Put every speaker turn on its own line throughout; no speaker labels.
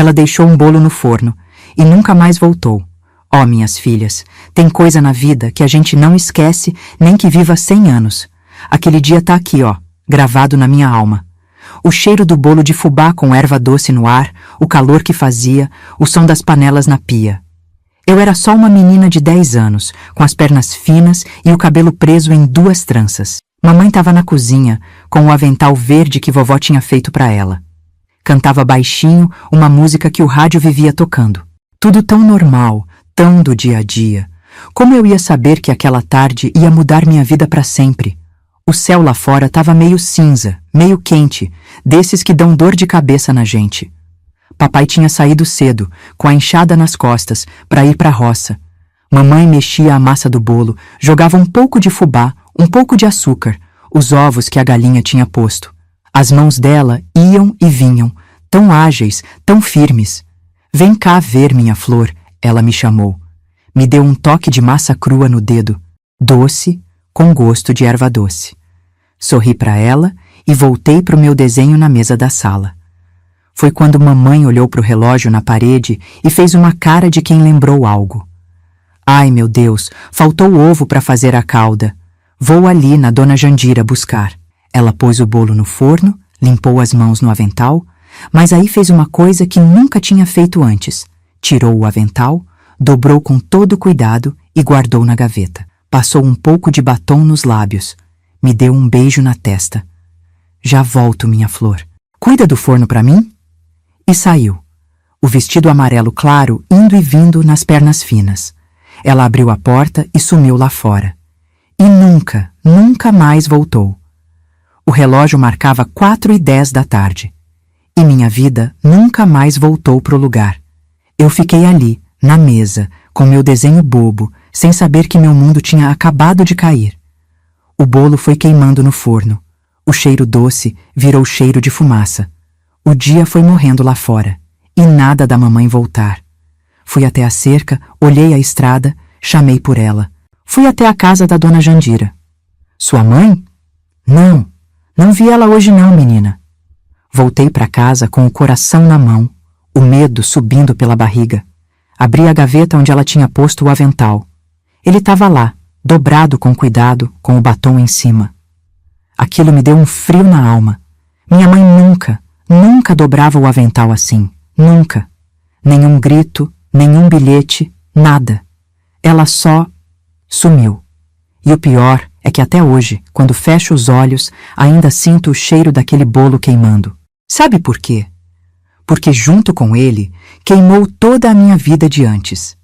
Ela deixou um bolo no forno e nunca mais voltou. Ó, minhas filhas, tem coisa na vida que a gente não esquece nem que viva 100 anos. Aquele dia tá aqui, ó, gravado na minha alma. O cheiro do bolo de fubá com erva doce no ar, o calor que fazia, o som das panelas na pia. Eu era só uma menina de 10 anos, com as pernas finas e o cabelo preso em 2 tranças. Mamãe estava na cozinha, com o avental verde que vovó tinha feito para ela. Cantava baixinho uma música que o rádio vivia tocando. Tudo tão normal, tão do dia a dia. Como eu ia saber que aquela tarde ia mudar minha vida para sempre? O céu lá fora estava meio cinza, meio quente, desses que dão dor de cabeça na gente. Papai tinha saído cedo, com a enxada nas costas, para ir para a roça. Mamãe mexia a massa do bolo, jogava um pouco de fubá, um pouco de açúcar, os ovos que a galinha tinha posto. As mãos dela iam e vinham, tão ágeis, tão firmes. Vem cá ver, minha flor, ela me chamou. Me deu um toque de massa crua no dedo, doce, com gosto de erva doce. Sorri para ela e voltei para o meu desenho na mesa da sala. Foi quando mamãe olhou para o relógio na parede e fez uma cara de quem lembrou algo. Ai, meu Deus, faltou ovo para fazer a calda. Vou ali na Dona Jandira buscar. Ela pôs o bolo no forno, limpou as mãos no avental, mas aí fez uma coisa que nunca tinha feito antes. Tirou o avental, dobrou com todo cuidado e guardou na gaveta. Passou um pouco de batom nos lábios. Me deu um beijo na testa. Já volto, minha flor. Cuida do forno para mim? E saiu. O vestido amarelo claro indo e vindo nas pernas finas. Ela abriu a porta e sumiu lá fora. E nunca, nunca mais voltou. O relógio marcava 4:10 da tarde. E minha vida nunca mais voltou pro lugar. Eu fiquei ali, na mesa, com meu desenho bobo, sem saber que meu mundo tinha acabado de cair. O bolo foi queimando no forno. O cheiro doce virou cheiro de fumaça. O dia foi morrendo lá fora. E nada da mamãe voltar. Fui até a cerca, olhei a estrada, chamei por ela. Fui até a casa da Dona Jandira. Sua mãe? Não, não vi ela hoje não, menina. Voltei para casa com o coração na mão, o medo subindo pela barriga. Abri a gaveta onde ela tinha posto o avental. Ele estava lá, dobrado com cuidado, com o batom em cima. Aquilo me deu um frio na alma. Minha mãe nunca dobrava o avental assim. Nunca. Nenhum grito, nenhum bilhete, nada. Ela só sumiu. E o pior é que até hoje, quando fecho os olhos, ainda sinto o cheiro daquele bolo queimando. Sabe por quê? Porque junto com ele, queimou toda a minha vida de antes.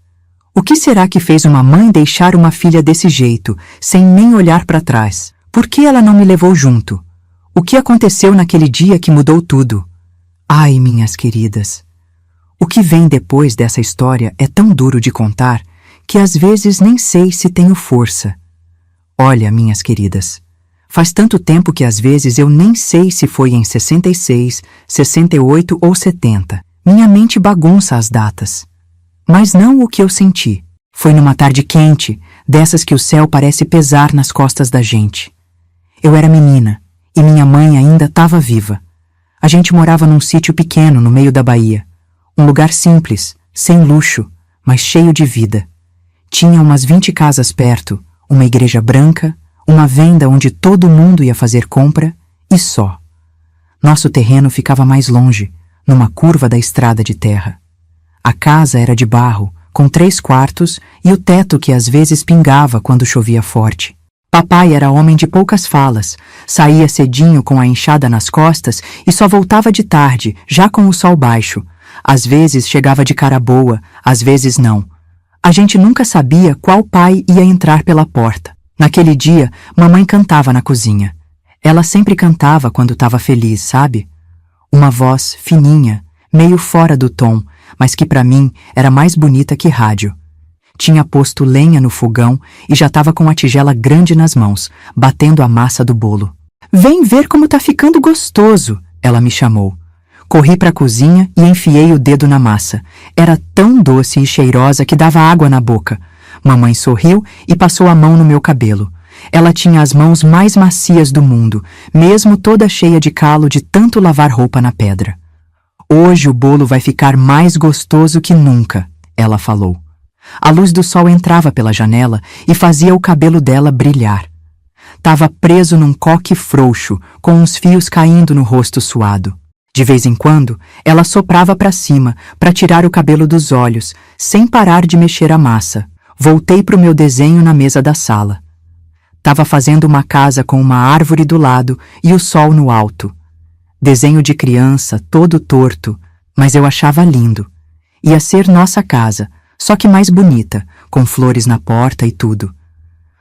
O que será que fez uma mãe deixar uma filha desse jeito, sem nem olhar para trás? Por que ela não me levou junto? O que aconteceu naquele dia que mudou tudo? Ai, minhas queridas! O que vem depois dessa história é tão duro de contar que às vezes nem sei se tenho força. Olha, minhas queridas, faz tanto tempo que às vezes eu nem sei se foi em 66, 68 ou 70. Minha mente bagunça as datas. Mas não o que eu senti. Foi numa tarde quente, dessas que o céu parece pesar nas costas da gente. Eu era menina e minha mãe ainda estava viva. A gente morava num sítio pequeno no meio da Bahia. Um lugar simples, sem luxo, mas cheio de vida. Tinha umas 20 casas perto, uma igreja branca, uma venda onde todo mundo ia fazer compra e só. Nosso terreno ficava mais longe, numa curva da estrada de terra. A casa era de barro, com 3 quartos e o teto que às vezes pingava quando chovia forte. Papai era homem de poucas falas, saía cedinho com a enxada nas costas e só voltava de tarde, já com o sol baixo. Às vezes chegava de cara boa, às vezes não. A gente nunca sabia qual pai ia entrar pela porta. Naquele dia, mamãe cantava na cozinha. Ela sempre cantava quando estava feliz, sabe? Uma voz fininha, meio fora do tom, mas que para mim era mais bonita que rádio. Tinha posto lenha no fogão e já estava com a tigela grande nas mãos, batendo a massa do bolo. "Vem ver como tá ficando gostoso", ela me chamou. Corri para a cozinha e enfiei o dedo na massa. Era tão doce e cheirosa que dava água na boca. Mamãe sorriu e passou a mão no meu cabelo. Ela tinha as mãos mais macias do mundo, mesmo toda cheia de calo de tanto lavar roupa na pedra. Hoje o bolo vai ficar mais gostoso que nunca, ela falou. A luz do sol entrava pela janela e fazia o cabelo dela brilhar. Tava preso num coque frouxo, com uns fios caindo no rosto suado. De vez em quando, ela soprava para cima, para tirar o cabelo dos olhos, sem parar de mexer a massa. Voltei para o meu desenho na mesa da sala. Tava fazendo uma casa com uma árvore do lado e o sol no alto. Desenho de criança, todo torto, mas eu achava lindo. Ia ser nossa casa, só que mais bonita, com flores na porta e tudo.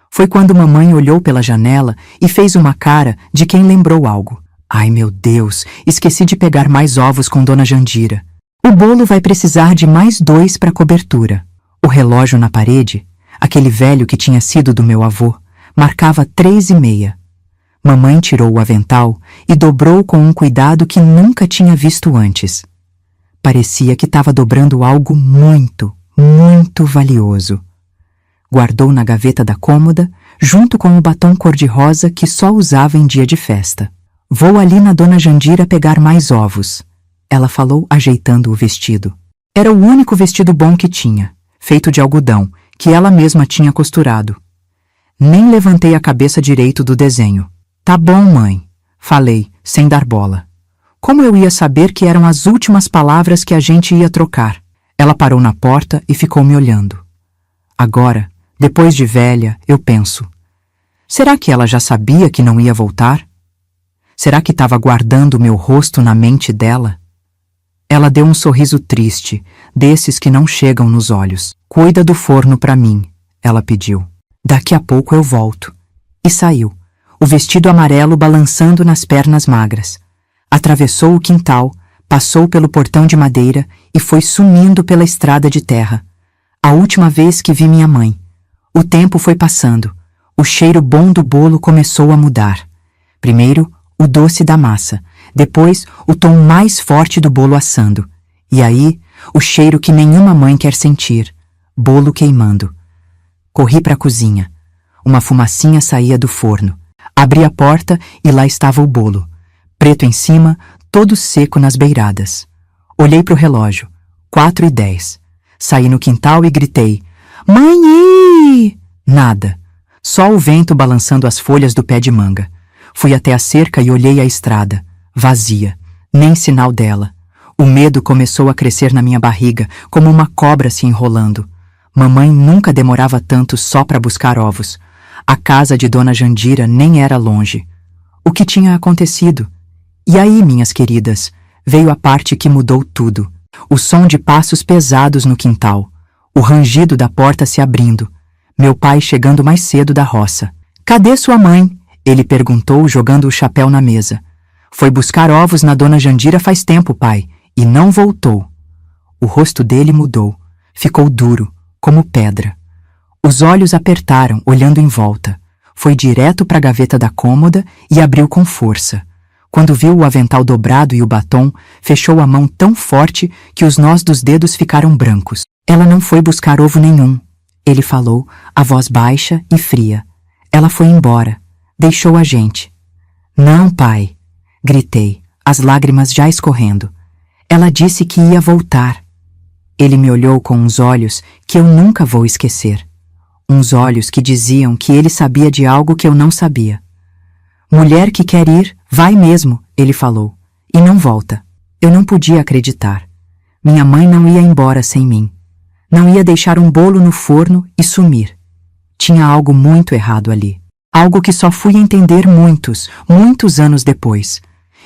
Foi quando mamãe olhou pela janela e fez uma cara de quem lembrou algo. Ai, meu Deus, esqueci de pegar mais ovos com Dona Jandira. O bolo vai precisar de mais 2 para cobertura. O relógio na parede, aquele velho que tinha sido do meu avô, marcava 3h30. Mamãe tirou o avental e dobrou com um cuidado que nunca tinha visto antes. Parecia que estava dobrando algo muito, muito valioso. Guardou na gaveta da cômoda, junto com o batom cor-de-rosa que só usava em dia de festa. Vou ali na Dona Jandira pegar mais ovos, ela falou ajeitando o vestido. Era o único vestido bom que tinha, feito de algodão, que ela mesma tinha costurado. Nem levantei a cabeça direito do desenho. Tá bom, mãe, falei, sem dar bola. Como eu ia saber que eram as últimas palavras que a gente ia trocar? Ela parou na porta e ficou me olhando. Agora, depois de velha, eu penso, será que ela já sabia que não ia voltar? Será que estava guardando meu rosto na mente dela? Ela deu um sorriso triste, desses que não chegam nos olhos. Cuida do forno para mim, ela pediu. Daqui a pouco eu volto. E saiu, o vestido amarelo balançando nas pernas magras. Atravessou o quintal, passou pelo portão de madeira e foi sumindo pela estrada de terra. A última vez que vi minha mãe. O tempo foi passando. O cheiro bom do bolo começou a mudar. Primeiro, o doce da massa. Depois, o tom mais forte do bolo assando. E aí, o cheiro que nenhuma mãe quer sentir. Bolo queimando. Corri para a cozinha. Uma fumacinha saía do forno. Abri a porta e lá estava o bolo. Preto em cima, todo seco nas beiradas. Olhei para o relógio. 4h10. Saí no quintal e gritei. Mãe! Nada. Só o vento balançando as folhas do pé de manga. Fui até a cerca e olhei a estrada. Vazia. Nem sinal dela. O medo começou a crescer na minha barriga, como uma cobra se enrolando. Mamãe nunca demorava tanto só para buscar ovos. A casa de Dona Jandira nem era longe. O que tinha acontecido? E aí, minhas queridas, veio a parte que mudou tudo. O som de passos pesados no quintal. O rangido da porta se abrindo. Meu pai chegando mais cedo da roça. Cadê sua mãe? Ele perguntou, jogando o chapéu na mesa. Foi buscar ovos na Dona Jandira faz tempo, pai, e não voltou. O rosto dele mudou. Ficou duro, como pedra. Os olhos apertaram, olhando em volta. Foi direto para a gaveta da cômoda e abriu com força. Quando viu o avental dobrado e o batom, fechou a mão tão forte que os nós dos dedos ficaram brancos. Ela não foi buscar ovo nenhum, ele falou, a voz baixa e fria. Ela foi embora. Deixou a gente. Não, pai, gritei, as lágrimas já escorrendo. Ela disse que ia voltar. Ele me olhou com uns olhos que eu nunca vou esquecer. Uns olhos que diziam que ele sabia de algo que eu não sabia. Mulher que quer ir, vai mesmo, ele falou, e não volta. Eu não podia acreditar. Minha mãe não ia embora sem mim. Não ia deixar um bolo no forno e sumir. Tinha algo muito errado ali. Algo que só fui entender muitos, muitos anos depois.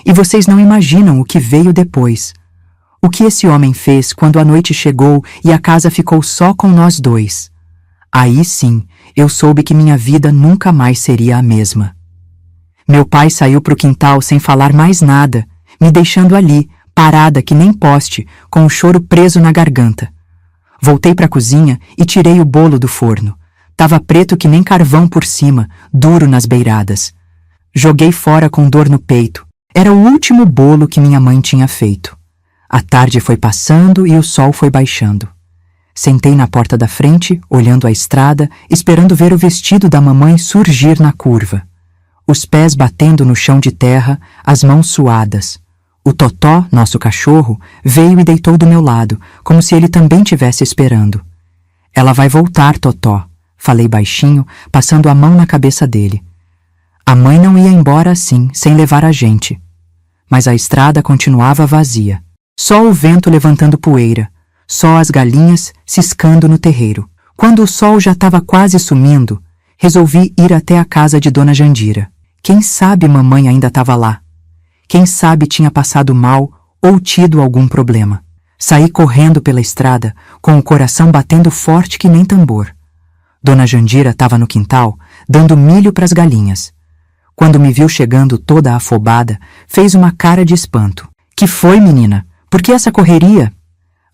E vocês não imaginam o que veio depois. O que esse homem fez quando a noite chegou e a casa ficou só com nós dois. Aí sim, eu soube que minha vida nunca mais seria a mesma. Meu pai saiu pro quintal sem falar mais nada, me deixando ali, parada que nem poste, com o choro preso na garganta. Voltei pra cozinha e tirei o bolo do forno. Tava preto que nem carvão por cima, duro nas beiradas. Joguei fora com dor no peito. Era o último bolo que minha mãe tinha feito. A tarde foi passando e o sol foi baixando. Sentei na porta da frente, olhando a estrada, esperando ver o vestido da mamãe surgir na curva. Os pés batendo no chão de terra, as mãos suadas. O Totó, nosso cachorro, veio e deitou do meu lado, como se ele também tivesse esperando. Ela vai voltar, Totó, falei baixinho, passando a mão na cabeça dele. A mãe não ia embora assim, sem levar a gente. Mas a estrada continuava vazia. Só o vento levantando poeira, só as galinhas ciscando no terreiro. Quando o sol já estava quase sumindo, resolvi ir até a casa de Dona Jandira. Quem sabe mamãe ainda estava lá. Quem sabe tinha passado mal ou tido algum problema. Saí correndo pela estrada, com o coração batendo forte que nem tambor. Dona Jandira estava no quintal, dando milho para as galinhas. Quando me viu chegando toda afobada, fez uma cara de espanto. Que foi, menina? Por que essa correria?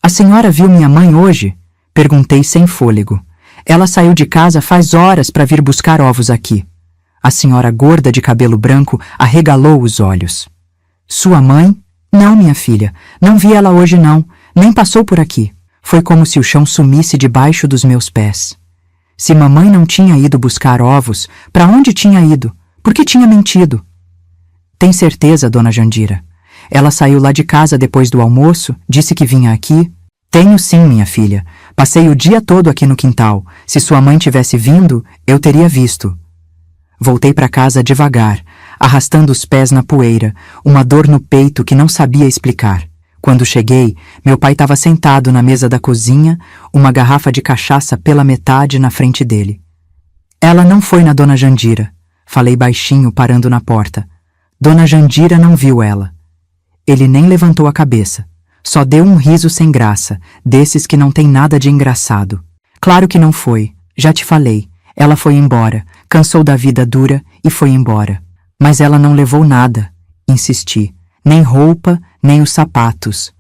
A senhora viu minha mãe hoje? Perguntei sem fôlego. Ela saiu de casa faz horas para vir buscar ovos aqui. A senhora gorda de cabelo branco arregalou os olhos. Sua mãe? Não, minha filha. Não vi ela hoje não. Nem passou por aqui. Foi como se o chão sumisse debaixo dos meus pés. Se mamãe não tinha ido buscar ovos, para onde tinha ido? Por que tinha mentido? Tem certeza, Dona Jandira? Ela saiu lá de casa depois do almoço, disse que vinha aqui. Tenho sim, minha filha. Passei o dia todo aqui no quintal. Se sua mãe tivesse vindo, eu teria visto. Voltei para casa devagar, arrastando os pés na poeira, uma dor no peito que não sabia explicar. Quando cheguei, meu pai estava sentado na mesa da cozinha, uma garrafa de cachaça pela metade na frente dele. Ela não foi na Dona Jandira, falei baixinho parando na porta. Dona Jandira não viu ela. Ele nem levantou a cabeça. Só deu um riso sem graça, desses que não tem nada de engraçado. Claro que não foi, já te falei. Ela foi embora, cansou da vida dura e foi embora. Mas ela não levou nada, insisti. Nem roupa, nem os sapatos.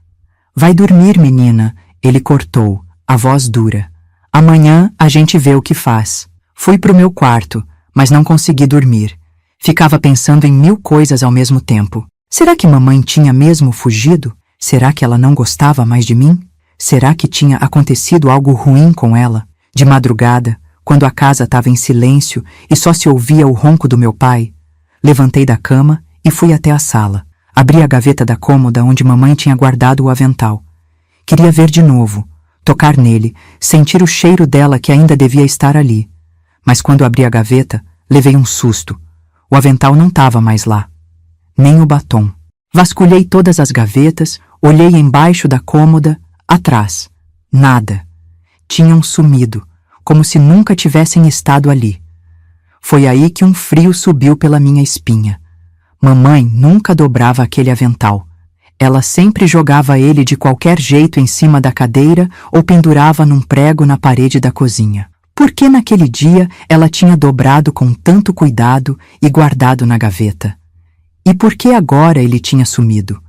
Vai dormir, menina, ele cortou, a voz dura. Amanhã a gente vê o que faz. Fui pro meu quarto, mas não consegui dormir. Ficava pensando em 1000 coisas ao mesmo tempo. Será que mamãe tinha mesmo fugido? Será que ela não gostava mais de mim? Será que tinha acontecido algo ruim com ela? De madrugada, quando a casa estava em silêncio e só se ouvia o ronco do meu pai, levantei da cama e fui até a sala. Abri a gaveta da cômoda onde mamãe tinha guardado o avental. Queria ver de novo, tocar nele, sentir o cheiro dela que ainda devia estar ali. Mas quando abri a gaveta, levei um susto. O avental não estava mais lá. Nem o batom. Vasculhei todas as gavetas, olhei embaixo da cômoda, atrás. Nada. Tinham sumido, como se nunca tivessem estado ali. Foi aí que um frio subiu pela minha espinha. Mamãe nunca dobrava aquele avental. Ela sempre jogava ele de qualquer jeito em cima da cadeira ou pendurava num prego na parede da cozinha. Por que naquele dia ela tinha dobrado com tanto cuidado e guardado na gaveta? E por que agora ele tinha sumido?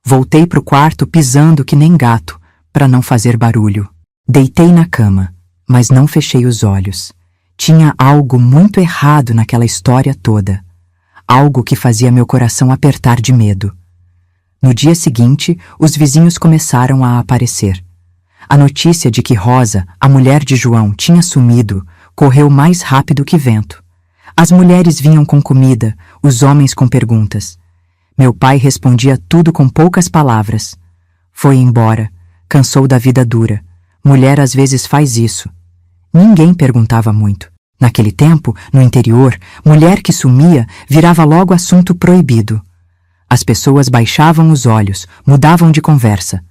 Voltei pro quarto pisando que nem gato, para não fazer barulho. Deitei na cama, mas não fechei os olhos. Tinha algo muito errado naquela história toda. Algo que fazia meu coração apertar de medo. No dia seguinte, os vizinhos começaram a aparecer. A notícia de que Rosa, a mulher de João, tinha sumido, correu mais rápido que vento. As mulheres vinham com comida, os homens com perguntas. Meu pai respondia tudo com poucas palavras. Foi embora, cansou da vida dura. Mulher às vezes faz isso. Ninguém perguntava muito. Naquele tempo, no interior, mulher que sumia virava logo assunto proibido. As pessoas baixavam os olhos, mudavam de conversa.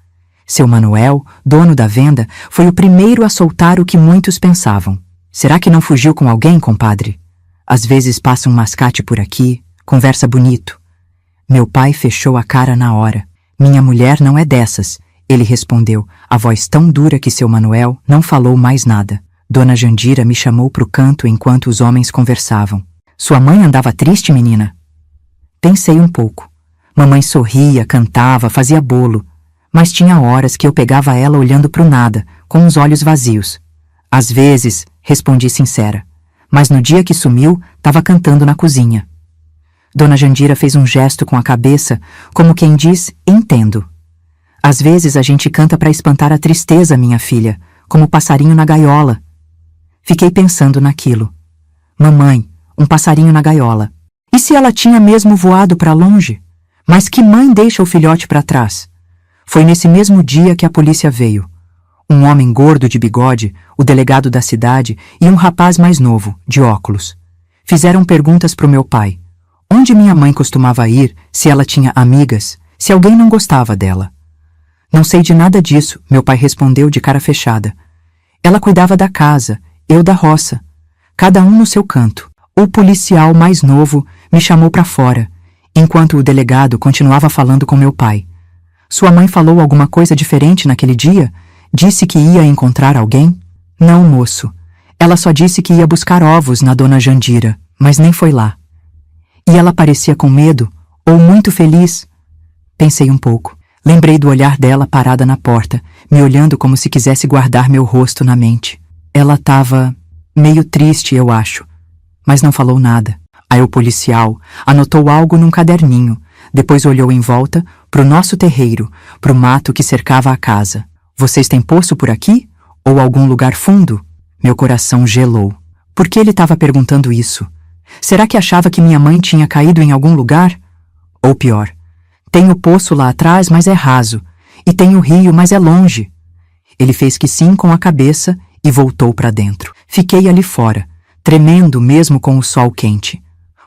Seu Manuel, dono da venda, foi o primeiro a soltar o que muitos pensavam. Será que não fugiu com alguém, compadre? Às vezes passa um mascate por aqui, conversa bonito. Meu pai fechou a cara na hora. Minha mulher não é dessas, ele respondeu, a voz tão dura que seu Manuel não falou mais nada. Dona Jandira me chamou pro canto enquanto os homens conversavam. Sua mãe andava triste, menina? Pensei um pouco. Mamãe sorria, cantava, fazia bolo. Mas tinha horas que eu pegava ela olhando pro nada, com os olhos vazios. Às vezes, respondi sincera. Mas no dia que sumiu, estava cantando na cozinha. Dona Jandira fez um gesto com a cabeça, como quem diz, entendo. Às vezes a gente canta para espantar a tristeza, minha filha, como passarinho na gaiola. Fiquei pensando naquilo. Mamãe, um passarinho na gaiola. E se ela tinha mesmo voado para longe? Mas que mãe deixa o filhote para trás? Foi nesse mesmo dia que a polícia veio. Um homem gordo de bigode, o delegado da cidade e um rapaz mais novo, de óculos. Fizeram perguntas pro meu pai. Onde minha mãe costumava ir, se ela tinha amigas, se alguém não gostava dela. Não sei de nada disso, meu pai respondeu de cara fechada. Ela cuidava da casa, eu da roça. Cada um no seu canto. O policial mais novo me chamou para fora, enquanto o delegado continuava falando com meu pai. Sua mãe falou alguma coisa diferente naquele dia? Disse que ia encontrar alguém? Não, moço. Ela só disse que ia buscar ovos na dona Jandira, mas nem foi lá. E ela parecia com medo, ou muito feliz. Pensei um pouco. Lembrei do olhar dela parada na porta, me olhando como se quisesse guardar meu rosto na mente. Ela estava meio triste, eu acho, mas não falou nada. Aí o policial anotou algo num caderninho, depois olhou em volta, pro nosso terreiro, pro mato que cercava a casa. Vocês têm poço por aqui? Ou algum lugar fundo? Meu coração gelou. Por que ele estava perguntando isso? Será que achava que minha mãe tinha caído em algum lugar? Ou pior, tem o poço lá atrás, mas é raso, e tem o rio, mas é longe. Ele fez que sim com a cabeça e voltou para dentro. Fiquei ali fora, tremendo mesmo com o sol quente.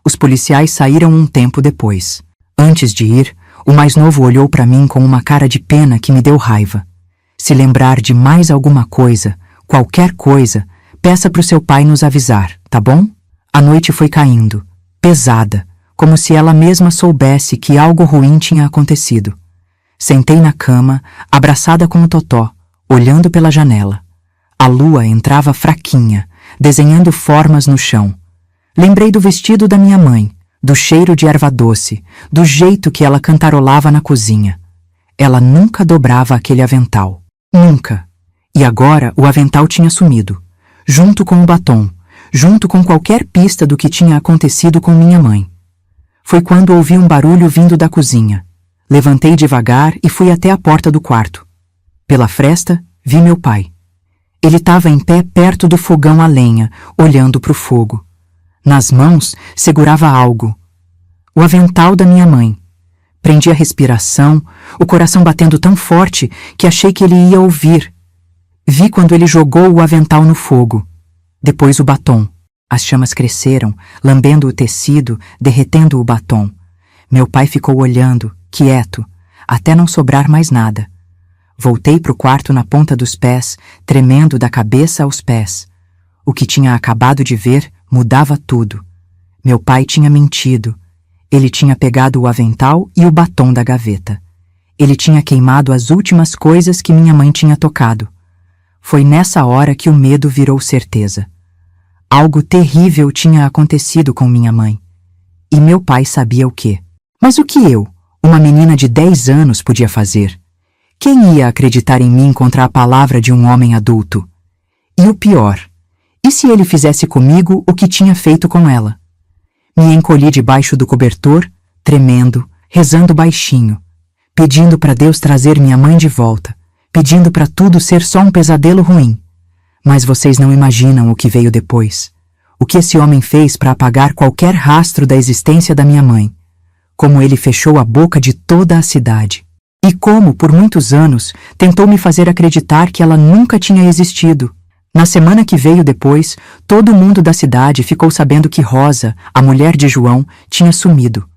Os policiais saíram um tempo depois. Antes de ir, o mais novo olhou para mim com uma cara de pena que me deu raiva. Se lembrar de mais alguma coisa, qualquer coisa, peça pro seu pai nos avisar, tá bom? A noite foi caindo, pesada, como se ela mesma soubesse que algo ruim tinha acontecido. Sentei na cama, abraçada com o Totó, olhando pela janela. A lua entrava fraquinha, desenhando formas no chão. Lembrei do vestido da minha mãe, do cheiro de erva doce, do jeito que ela cantarolava na cozinha. Ela nunca dobrava aquele avental. Nunca. E agora o avental tinha sumido, junto com o batom, junto com qualquer pista do que tinha acontecido com minha mãe. Foi quando ouvi um barulho vindo da cozinha. Levantei devagar e fui até a porta do quarto. Pela fresta, vi meu pai. Ele estava em pé perto do fogão a lenha, olhando para o fogo. Nas mãos, segurava algo. O avental da minha mãe. Prendi a respiração, o coração batendo tão forte que achei que ele ia ouvir. Vi quando ele jogou o avental no fogo. Depois o batom. As chamas cresceram, lambendo o tecido, derretendo o batom. Meu pai ficou olhando, quieto, até não sobrar mais nada. Voltei para o quarto na ponta dos pés, tremendo da cabeça aos pés. O que tinha acabado de ver mudava tudo. Meu pai tinha mentido. Ele tinha pegado o avental e o batom da gaveta. Ele tinha queimado as últimas coisas que minha mãe tinha tocado. Foi nessa hora que o medo virou certeza. Algo terrível tinha acontecido com minha mãe. E meu pai sabia o quê. Mas o que eu, uma menina de 10 anos, podia fazer? Quem ia acreditar em mim contra a palavra de um homem adulto? E o pior, e se ele fizesse comigo o que tinha feito com ela? Me encolhi debaixo do cobertor, tremendo, rezando baixinho, pedindo para Deus trazer minha mãe de volta, pedindo para tudo ser só um pesadelo ruim. Mas vocês não imaginam o que veio depois. O que esse homem fez para apagar qualquer rastro da existência da minha mãe. Como ele fechou a boca de toda a cidade. E como, por muitos anos, tentou me fazer acreditar que ela nunca tinha existido. Na semana que veio depois, todo mundo da cidade ficou sabendo que Rosa, a mulher de João, tinha sumido.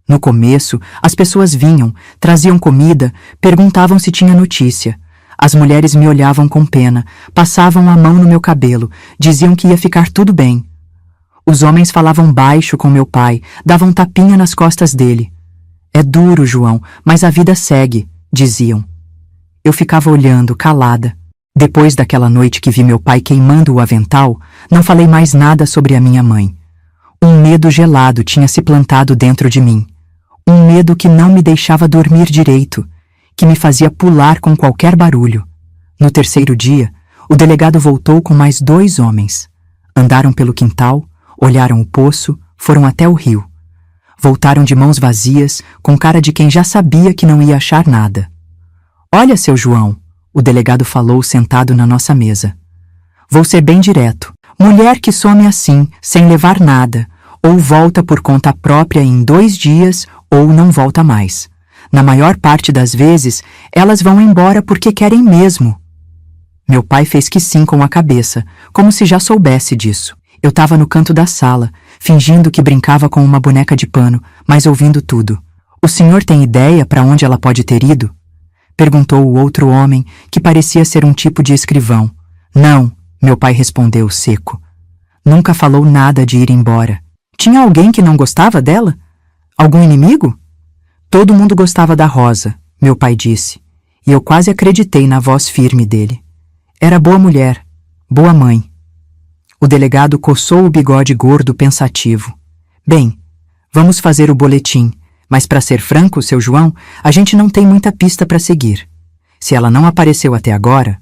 No começo, as pessoas vinham, traziam comida, perguntavam se tinha notícia. As mulheres me olhavam com pena, passavam a mão no meu cabelo, diziam que ia ficar tudo bem. Os homens falavam baixo com meu pai, davam tapinha nas costas dele. É duro, João, mas a vida segue, diziam. Eu ficava olhando, calada. Depois daquela noite que vi meu pai queimando o avental, não falei mais nada sobre a minha mãe. Um medo gelado tinha se plantado dentro de mim. Um medo que não me deixava dormir direito, que me fazia pular com qualquer barulho. No terceiro dia, o delegado voltou com mais 2 homens. Andaram pelo quintal, olharam o poço, foram até o rio. Voltaram de mãos vazias, com cara de quem já sabia que não ia achar nada. Olha, seu João, o delegado falou sentado na nossa mesa. Vou ser bem direto. Mulher que some assim, sem levar nada, ou volta por conta própria em 2 dias, ou não volta mais. Na maior parte das vezes, elas vão embora porque querem mesmo. Meu pai fez que sim com a cabeça, como se já soubesse disso. Eu estava no canto da sala, fingindo que brincava com uma boneca de pano, mas ouvindo tudo. O senhor tem ideia para onde ela pode ter ido? Perguntou o outro homem, que parecia ser um tipo de escrivão. Não, meu pai respondeu seco. Nunca falou nada de ir embora. Tinha alguém que não gostava dela? Algum inimigo? Todo mundo gostava da Rosa, meu pai disse, e eu quase acreditei na voz firme dele. Era boa mulher, boa mãe. O delegado coçou o bigode gordo pensativo. Bem, vamos fazer o boletim, mas para ser franco, seu João, a gente não tem muita pista para seguir. Se ela não apareceu até agora...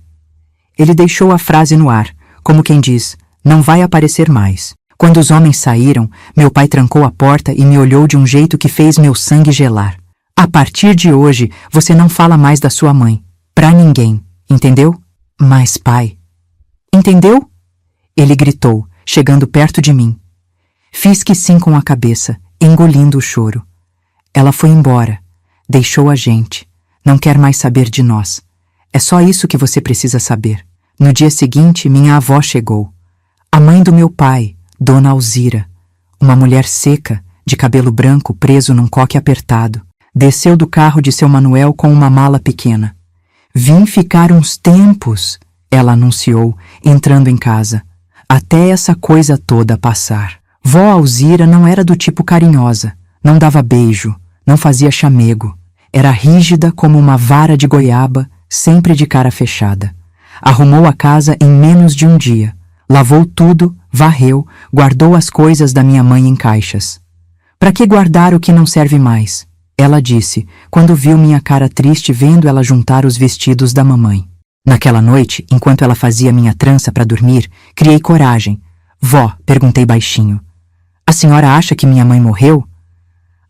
Ele deixou a frase no ar, como quem diz, não vai aparecer mais. Quando os homens saíram, meu pai trancou a porta e me olhou de um jeito que fez meu sangue gelar. A partir de hoje, você não fala mais da sua mãe. Pra ninguém, entendeu? Mas, pai... Entendeu? Ele gritou, chegando perto de mim. Fiz que sim com a cabeça, engolindo o choro. Ela foi embora, deixou a gente, não quer mais saber de nós. É só isso que você precisa saber. No dia seguinte, minha avó chegou. A mãe do meu pai, Dona Alzira, uma mulher seca, de cabelo branco preso num coque apertado, desceu do carro de seu Manuel com uma mala pequena. Vim ficar uns tempos, ela anunciou, entrando em casa, até essa coisa toda passar. Vó Alzira não era do tipo carinhosa, não dava beijo, não fazia chamego. Era rígida como uma vara de goiaba, sempre de cara fechada. Arrumou a casa em menos de um dia. Lavou tudo, varreu, guardou as coisas da minha mãe em caixas. Para que guardar o que não serve mais? Ela disse, quando viu minha cara triste vendo ela juntar os vestidos da mamãe. Naquela noite, enquanto ela fazia minha trança para dormir, criei coragem. Vó, perguntei baixinho. A senhora acha que minha mãe morreu?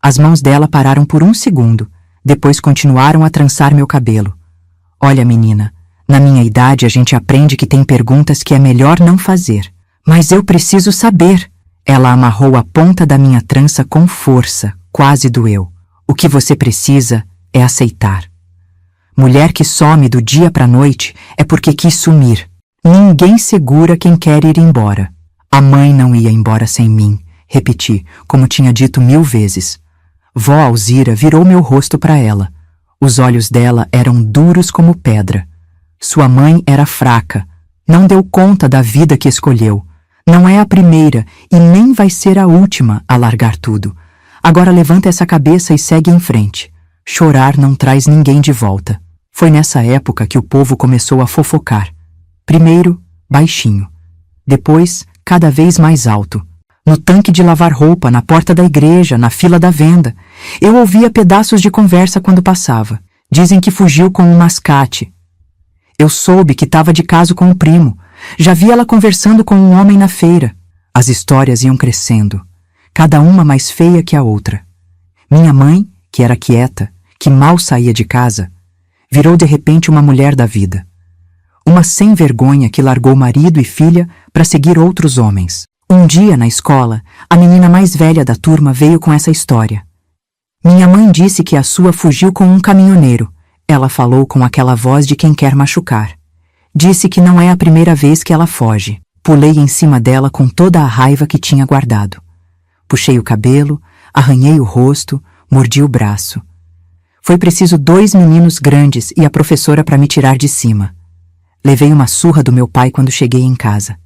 As mãos dela pararam por um segundo, depois continuaram a trançar meu cabelo. Olha, menina, na minha idade a gente aprende que tem perguntas que é melhor não fazer. Mas eu preciso saber. Ela amarrou a ponta da minha trança com força, quase doeu. O que você precisa é aceitar. Mulher que some do dia para a noite é porque quis sumir. Ninguém segura quem quer ir embora. A mãe não ia embora sem mim, repeti, como tinha dito 1000 vezes. Vó Alzira virou meu rosto para ela. Os olhos dela eram duros como pedra. Sua mãe era fraca, não deu conta da vida que escolheu. Não é a primeira e nem vai ser a última a largar tudo. Agora levanta essa cabeça e segue em frente. Chorar não traz ninguém de volta. Foi nessa época que o povo começou a fofocar. Primeiro, baixinho. Depois, cada vez mais alto. No tanque de lavar roupa, na porta da igreja, na fila da venda. Eu ouvia pedaços de conversa quando passava. Dizem que fugiu com um mascate. Eu soube que estava de caso com um primo. Já vi ela conversando com um homem na feira. As histórias iam crescendo, cada uma mais feia que a outra. Minha mãe, que era quieta, que mal saía de casa, virou de repente uma mulher da vida. Uma sem-vergonha que largou marido e filha para seguir outros homens. Um dia, na escola, a menina mais velha da turma veio com essa história. Minha mãe disse que a sua fugiu com um caminhoneiro. Ela falou com aquela voz de quem quer machucar. Disse que não é a primeira vez que ela foge. Pulei em cima dela com toda a raiva que tinha guardado. Puxei o cabelo, arranhei o rosto, mordi o braço. Foi preciso 2 meninos grandes e a professora para me tirar de cima. Levei uma surra do meu pai quando cheguei em casa.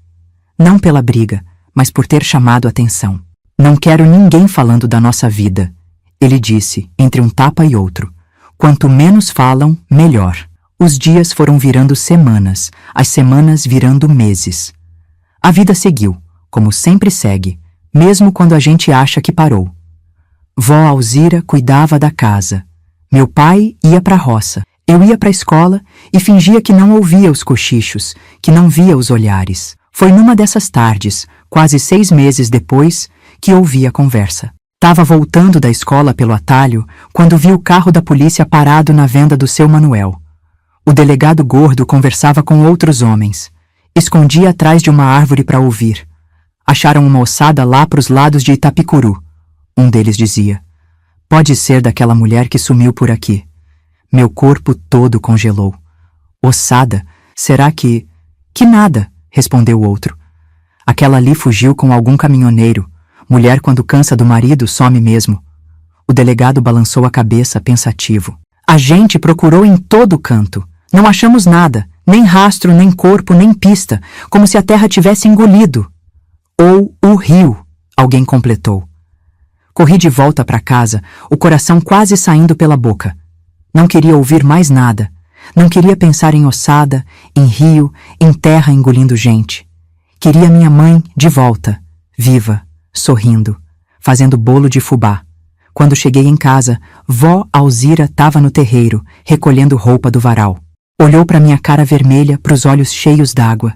Não pela briga, mas por ter chamado a atenção. Não quero ninguém falando da nossa vida, ele disse, entre um tapa e outro. Quanto menos falam, melhor. Os dias foram virando semanas, as semanas virando meses. A vida seguiu, como sempre segue, mesmo quando a gente acha que parou. Vó Alzira cuidava da casa. Meu pai ia para a roça. Eu ia para a escola e fingia que não ouvia os cochichos, que não via os olhares. Foi numa dessas tardes, quase 6 meses depois, que ouvi a conversa. Tava voltando da escola pelo atalho quando vi o carro da polícia parado na venda do seu Manuel. O delegado gordo conversava com outros homens. Escondia atrás de uma árvore para ouvir. Acharam uma ossada lá pros lados de Itapicuru. Um deles dizia: Pode ser daquela mulher que sumiu por aqui. Meu corpo todo congelou. Ossada, será que... Que nada, respondeu o outro. Aquela ali fugiu com algum caminhoneiro. Mulher, quando cansa do marido, some mesmo. O delegado balançou a cabeça, pensativo. A gente procurou em todo canto. Não achamos nada, nem rastro, nem corpo, nem pista, como se a terra tivesse engolido. Ou o rio, alguém completou. Corri de volta para casa, o coração quase saindo pela boca. Não queria ouvir mais nada. Não queria pensar em ossada, em rio, em terra engolindo gente. Queria minha mãe de volta, viva, sorrindo, fazendo bolo de fubá. Quando cheguei em casa, vó Alzira estava no terreiro, recolhendo roupa do varal. Olhou para minha cara vermelha, para os olhos cheios d'água.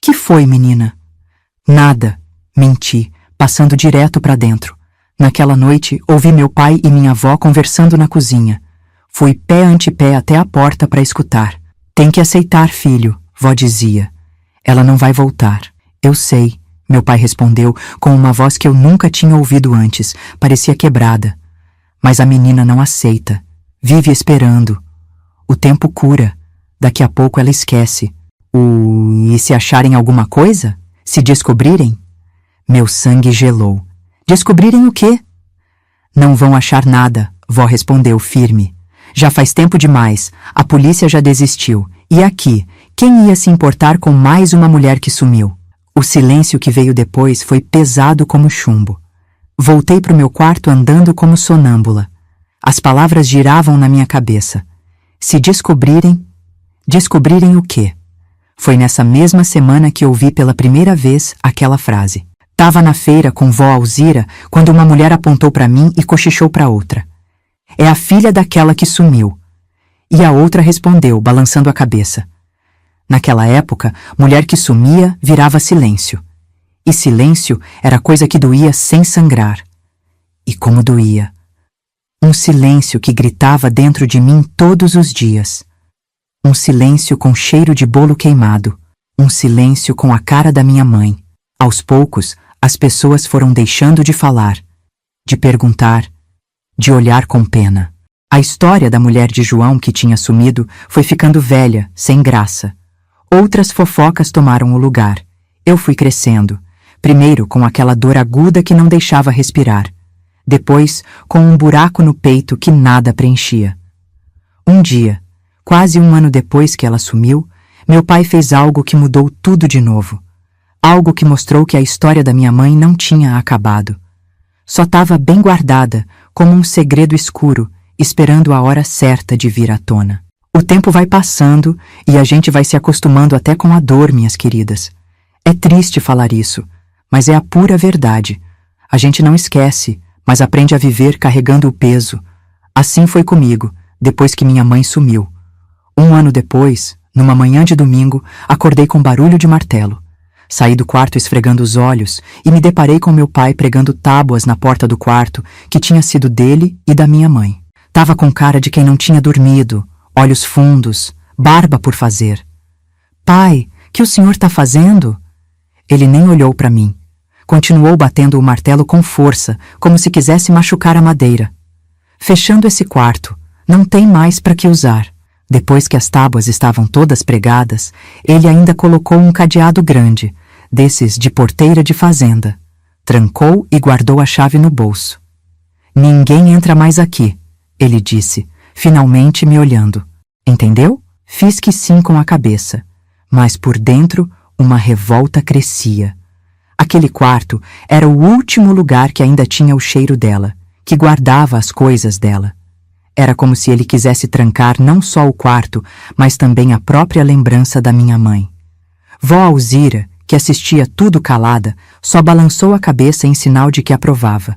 Que foi, menina? Nada, menti, passando direto para dentro. Naquela noite, ouvi meu pai e minha avó conversando na cozinha. Fui pé ante pé até a porta para escutar. Tem que aceitar, filho, vó dizia. Ela não vai voltar. Eu sei, meu pai respondeu com uma voz que eu nunca tinha ouvido antes, parecia quebrada. Mas a menina não aceita. Vive esperando. O tempo cura. Daqui a pouco ela esquece. E se acharem alguma coisa? Se descobrirem? Meu sangue gelou. Descobrirem o quê? Não vão achar nada, vó respondeu firme. Já faz tempo demais, a polícia já desistiu. E aqui, quem ia se importar com mais uma mulher que sumiu? O silêncio que veio depois foi pesado como chumbo. Voltei para o meu quarto andando como sonâmbula. As palavras giravam na minha cabeça. Se descobrirem... Descobrirem o quê? Foi nessa mesma semana que ouvi pela primeira vez aquela frase. Tava na feira com vó Alzira quando uma mulher apontou para mim e cochichou para outra. É a filha daquela que sumiu. E a outra respondeu, balançando a cabeça. Naquela época, mulher que sumia virava silêncio. E silêncio era coisa que doía sem sangrar. E como doía. Um silêncio que gritava dentro de mim todos os dias. Um silêncio com cheiro de bolo queimado. Um silêncio com a cara da minha mãe. Aos poucos, as pessoas foram deixando de falar, de perguntar, de olhar com pena. A história da mulher de João que tinha sumido foi ficando velha, sem graça. Outras fofocas tomaram o lugar. Eu fui crescendo. Primeiro com aquela dor aguda que não deixava respirar. Depois com um buraco no peito que nada preenchia. Um dia, quase um ano depois que ela sumiu, meu pai fez algo que mudou tudo de novo. Algo que mostrou que a história da minha mãe não tinha acabado. Só estava bem guardada, como um segredo escuro, esperando a hora certa de vir à tona. O tempo vai passando e a gente vai se acostumando até com a dor, minhas queridas. É triste falar isso, mas é a pura verdade. A gente não esquece, mas aprende a viver carregando o peso. Assim foi comigo, depois que minha mãe sumiu. Um ano depois, numa manhã de domingo, acordei com barulho de martelo. Saí do quarto esfregando os olhos e me deparei com meu pai pregando tábuas na porta do quarto que tinha sido dele e da minha mãe. Tava com cara de quem não tinha dormido, olhos fundos, barba por fazer. Pai, que o senhor tá fazendo? Ele nem olhou para mim. Continuou batendo o martelo com força, como se quisesse machucar a madeira. Fechando esse quarto, não tem mais para que usar. Depois que as tábuas estavam todas pregadas, ele ainda colocou um cadeado grande, desses de porteira de fazenda. Trancou e guardou a chave no bolso. Ninguém entra mais aqui, ele disse, finalmente me olhando. Entendeu? Fiz que sim com a cabeça, mas por dentro uma revolta crescia. Aquele quarto era o último lugar que ainda tinha o cheiro dela, que guardava as coisas dela. Era como se ele quisesse trancar não só o quarto, mas também a própria lembrança da minha mãe. Vó Alzira, que assistia tudo calada, só balançou a cabeça em sinal de que aprovava.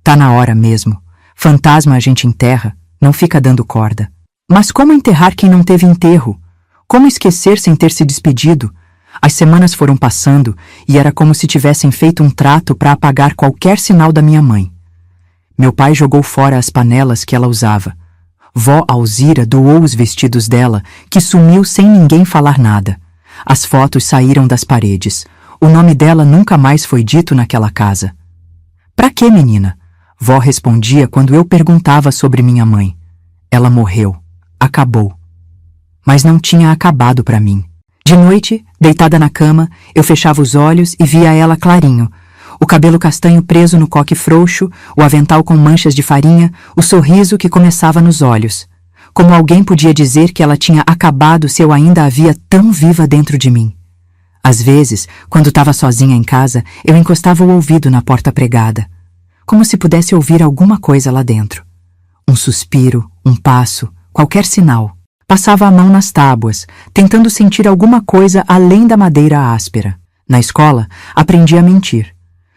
Tá na hora mesmo. Fantasma a gente enterra, não fica dando corda. Mas como enterrar quem não teve enterro? Como esquecer sem ter se despedido? As semanas foram passando e era como se tivessem feito um trato para apagar qualquer sinal da minha mãe. Meu pai jogou fora as panelas que ela usava. Vó Alzira doou os vestidos dela, que sumiu sem ninguém falar nada. As fotos saíram das paredes. O nome dela nunca mais foi dito naquela casa. Pra quê, menina? Vó respondia quando eu perguntava sobre minha mãe. Ela morreu. Acabou. Mas não tinha acabado para mim. De noite, deitada na cama, eu fechava os olhos e via ela clarinho. O cabelo castanho preso no coque frouxo, o avental com manchas de farinha, o sorriso que começava nos olhos. Como alguém podia dizer que ela tinha acabado se eu ainda a via tão viva dentro de mim? Às vezes, quando estava sozinha em casa, eu encostava o ouvido na porta pregada, como se pudesse ouvir alguma coisa lá dentro. Um suspiro, um passo, qualquer sinal. Passava a mão nas tábuas, tentando sentir alguma coisa além da madeira áspera. Na escola, aprendi a mentir.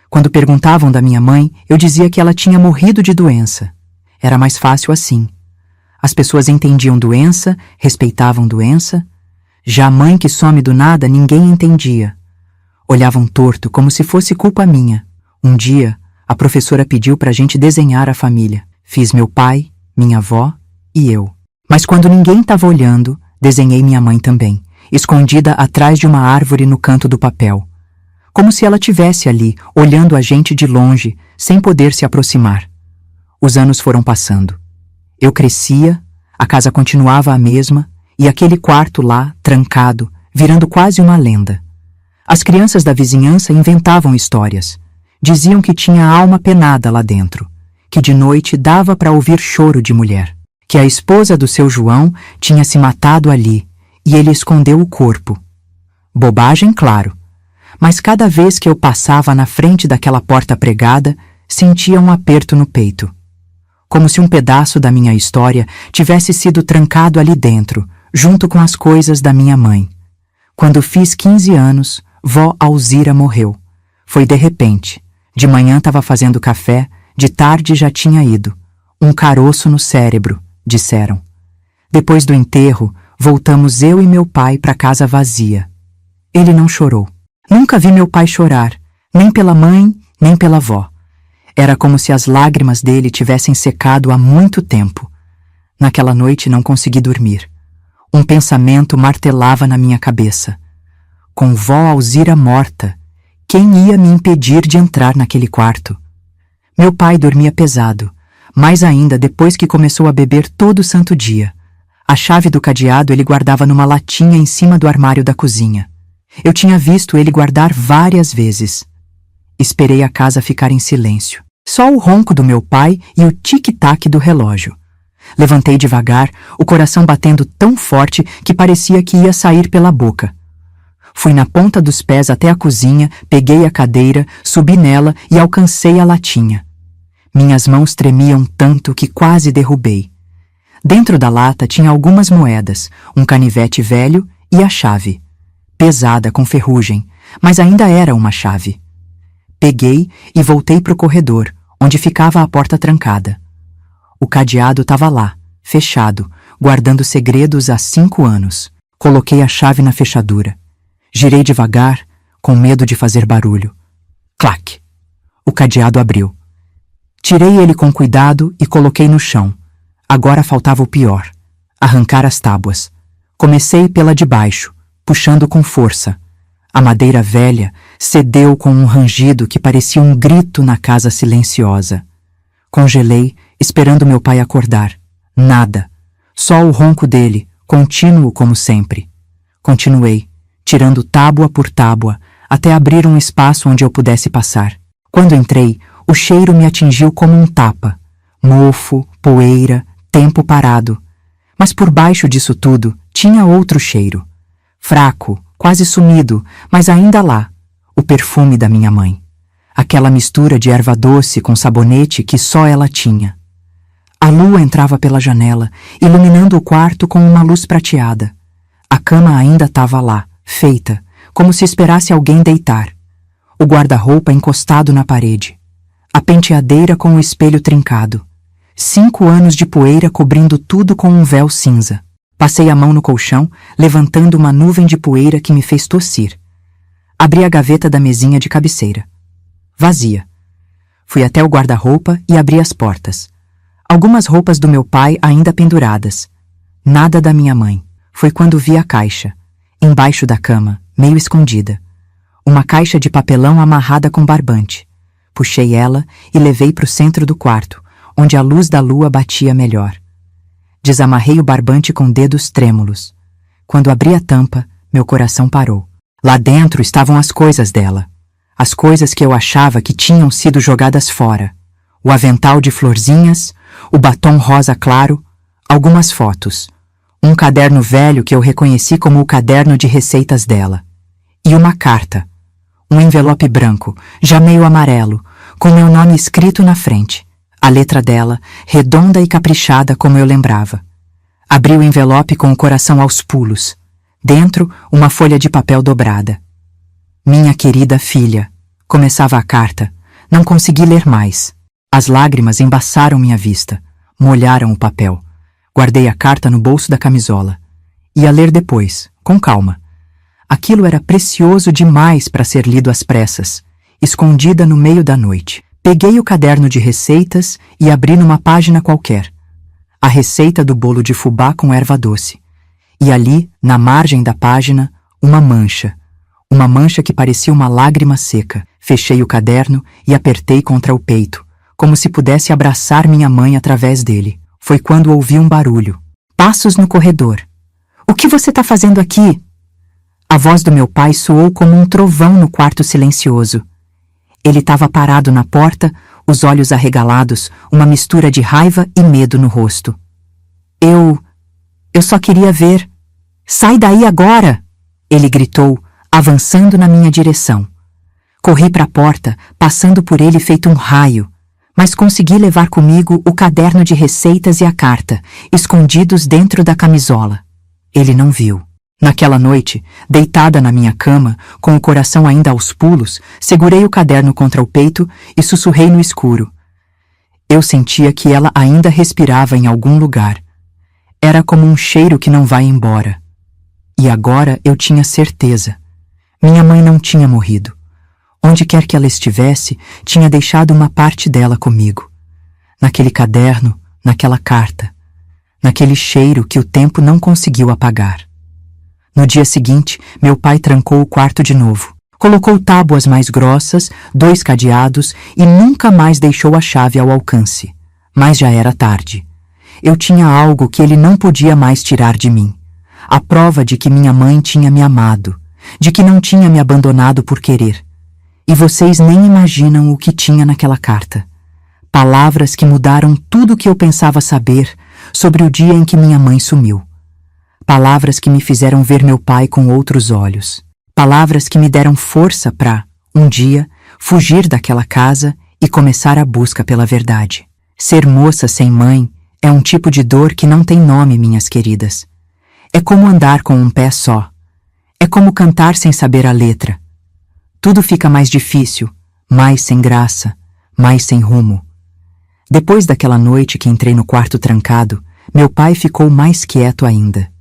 Quando perguntavam da minha mãe, eu dizia que ela tinha morrido de doença. Era mais fácil assim. As pessoas entendiam doença, respeitavam doença. Já a mãe que some do nada, ninguém entendia. Olhavam torto, como se fosse culpa minha. Um dia, a professora pediu para a gente desenhar a família. Fiz meu pai, minha avó e eu. Mas quando ninguém estava olhando, desenhei minha mãe também, escondida atrás de uma árvore no canto do papel. Como se ela tivesse ali, olhando a gente de longe, sem poder se aproximar. Os anos foram passando. Eu crescia, a casa continuava a mesma, e aquele quarto lá, trancado, virando quase uma lenda. As crianças da vizinhança inventavam histórias. Diziam que tinha alma penada lá dentro, que de noite dava para ouvir choro de mulher, que a esposa do seu João tinha se matado ali, e ele escondeu o corpo. Bobagem, claro. Mas cada vez que eu passava na frente daquela porta pregada, sentia um aperto no peito. Como se um pedaço da minha história tivesse sido trancado ali dentro, junto com as coisas da minha mãe. Quando fiz 15 anos, vó Alzira morreu. Foi de repente. De manhã estava fazendo café, de tarde já tinha ido. Um caroço no cérebro, disseram. Depois do enterro, voltamos eu e meu pai para casa vazia. Ele não chorou. Nunca vi meu pai chorar, nem pela mãe, nem pela avó. Era como se as lágrimas dele tivessem secado há muito tempo. Naquela noite não consegui dormir. Um pensamento martelava na minha cabeça. Com vó Alzira morta, quem ia me impedir de entrar naquele quarto? Meu pai dormia pesado, mais ainda depois que começou a beber todo santo dia. A chave do cadeado ele guardava numa latinha em cima do armário da cozinha. Eu tinha visto ele guardar várias vezes. Esperei a casa ficar em silêncio. Só o ronco do meu pai e o tic-tac do relógio. Levantei devagar, o coração batendo tão forte que parecia que ia sair pela boca. Fui na ponta dos pés até a cozinha, peguei a cadeira, subi nela e alcancei a latinha. Minhas mãos tremiam tanto que quase derrubei. Dentro da lata tinha algumas moedas, um canivete velho e a chave. Pesada, com ferrugem, mas ainda era uma chave. Peguei e voltei para o corredor, onde ficava a porta trancada. O cadeado estava lá, fechado, guardando segredos há 5 anos. Coloquei a chave na fechadura. Girei devagar, com medo de fazer barulho. Clac! O cadeado abriu. Tirei ele com cuidado e coloquei no chão. Agora faltava o pior: arrancar as tábuas. Comecei pela de baixo, puxando com força. A madeira velha cedeu com um rangido que parecia um grito na casa silenciosa. Congelei, esperando meu pai acordar. Nada. Só o ronco dele, contínuo como sempre. Continuei, tirando tábua por tábua, até abrir um espaço onde eu pudesse passar. Quando entrei, o cheiro me atingiu como um tapa. Mofo, poeira, tempo parado. Mas por baixo disso tudo, tinha outro cheiro. Fraco, quase sumido, mas ainda lá. O perfume da minha mãe. Aquela mistura de erva doce com sabonete que só ela tinha. A lua entrava pela janela, iluminando o quarto com uma luz prateada. A cama ainda estava lá, feita, como se esperasse alguém deitar. O guarda-roupa encostado na parede. A penteadeira com o espelho trincado. 5 anos de poeira cobrindo tudo com um véu cinza. Passei a mão no colchão, levantando uma nuvem de poeira que me fez tossir. Abri a gaveta da mesinha de cabeceira. Vazia. Fui até o guarda-roupa e abri as portas. Algumas roupas do meu pai ainda penduradas. Nada da minha mãe. Foi quando vi a caixa, embaixo da cama, meio escondida. Uma caixa de papelão amarrada com barbante. Puxei ela e levei para o centro do quarto, onde a luz da lua batia melhor. Desamarrei o barbante com dedos trêmulos. Quando abri a tampa, meu coração parou. Lá dentro estavam as coisas dela. As coisas que eu achava que tinham sido jogadas fora. O avental de florzinhas, o batom rosa claro, algumas fotos. Um caderno velho que eu reconheci como o caderno de receitas dela. E uma carta. Um envelope branco, já meio amarelo, com meu nome escrito na frente. A letra dela, redonda e caprichada como eu lembrava. Abri o envelope com o coração aos pulos. Dentro, uma folha de papel dobrada. Minha querida filha. Começava a carta. Não consegui ler mais. As lágrimas embaçaram minha vista. Molharam o papel. Guardei a carta no bolso da camisola. Ia ler depois, com calma. Aquilo era precioso demais para ser lido às pressas, escondida no meio da noite. Peguei o caderno de receitas e abri numa página qualquer. A receita do bolo de fubá com erva doce. E ali, na margem da página, uma mancha. Uma mancha que parecia uma lágrima seca. Fechei o caderno e apertei contra o peito, como se pudesse abraçar minha mãe através dele. Foi quando ouvi um barulho. Passos no corredor. "O que você está fazendo aqui?" A voz do meu pai soou como um trovão no quarto silencioso. Ele estava parado na porta, os olhos arregalados, uma mistura de raiva e medo no rosto. Eu só queria ver. "Sai daí agora!" Ele gritou, avançando na minha direção. Corri para a porta, passando por ele feito um raio, mas consegui levar comigo o caderno de receitas e a carta, escondidos dentro da camisola. Ele não viu. Naquela noite, deitada na minha cama, com o coração ainda aos pulos, segurei o caderno contra o peito e sussurrei no escuro. Eu sentia que ela ainda respirava em algum lugar. Era como um cheiro que não vai embora. E agora eu tinha certeza. Minha mãe não tinha morrido. Onde quer que ela estivesse, tinha deixado uma parte dela comigo. Naquele caderno, naquela carta, naquele cheiro que o tempo não conseguiu apagar. No dia seguinte, meu pai trancou o quarto de novo. Colocou tábuas mais grossas, 2 cadeados e nunca mais deixou a chave ao alcance. Mas já era tarde. Eu tinha algo que ele não podia mais tirar de mim. A prova de que minha mãe tinha me amado, de que não tinha me abandonado por querer. E vocês nem imaginam o que tinha naquela carta. Palavras que mudaram tudo o que eu pensava saber sobre o dia em que minha mãe sumiu. Palavras que me fizeram ver meu pai com outros olhos. Palavras que me deram força para, um dia, fugir daquela casa e começar a busca pela verdade. Ser moça sem mãe é um tipo de dor que não tem nome, minhas queridas. É como andar com um pé só. É como cantar sem saber a letra. Tudo fica mais difícil, mais sem graça, mais sem rumo. Depois daquela noite que entrei no quarto trancado, meu pai ficou mais quieto ainda.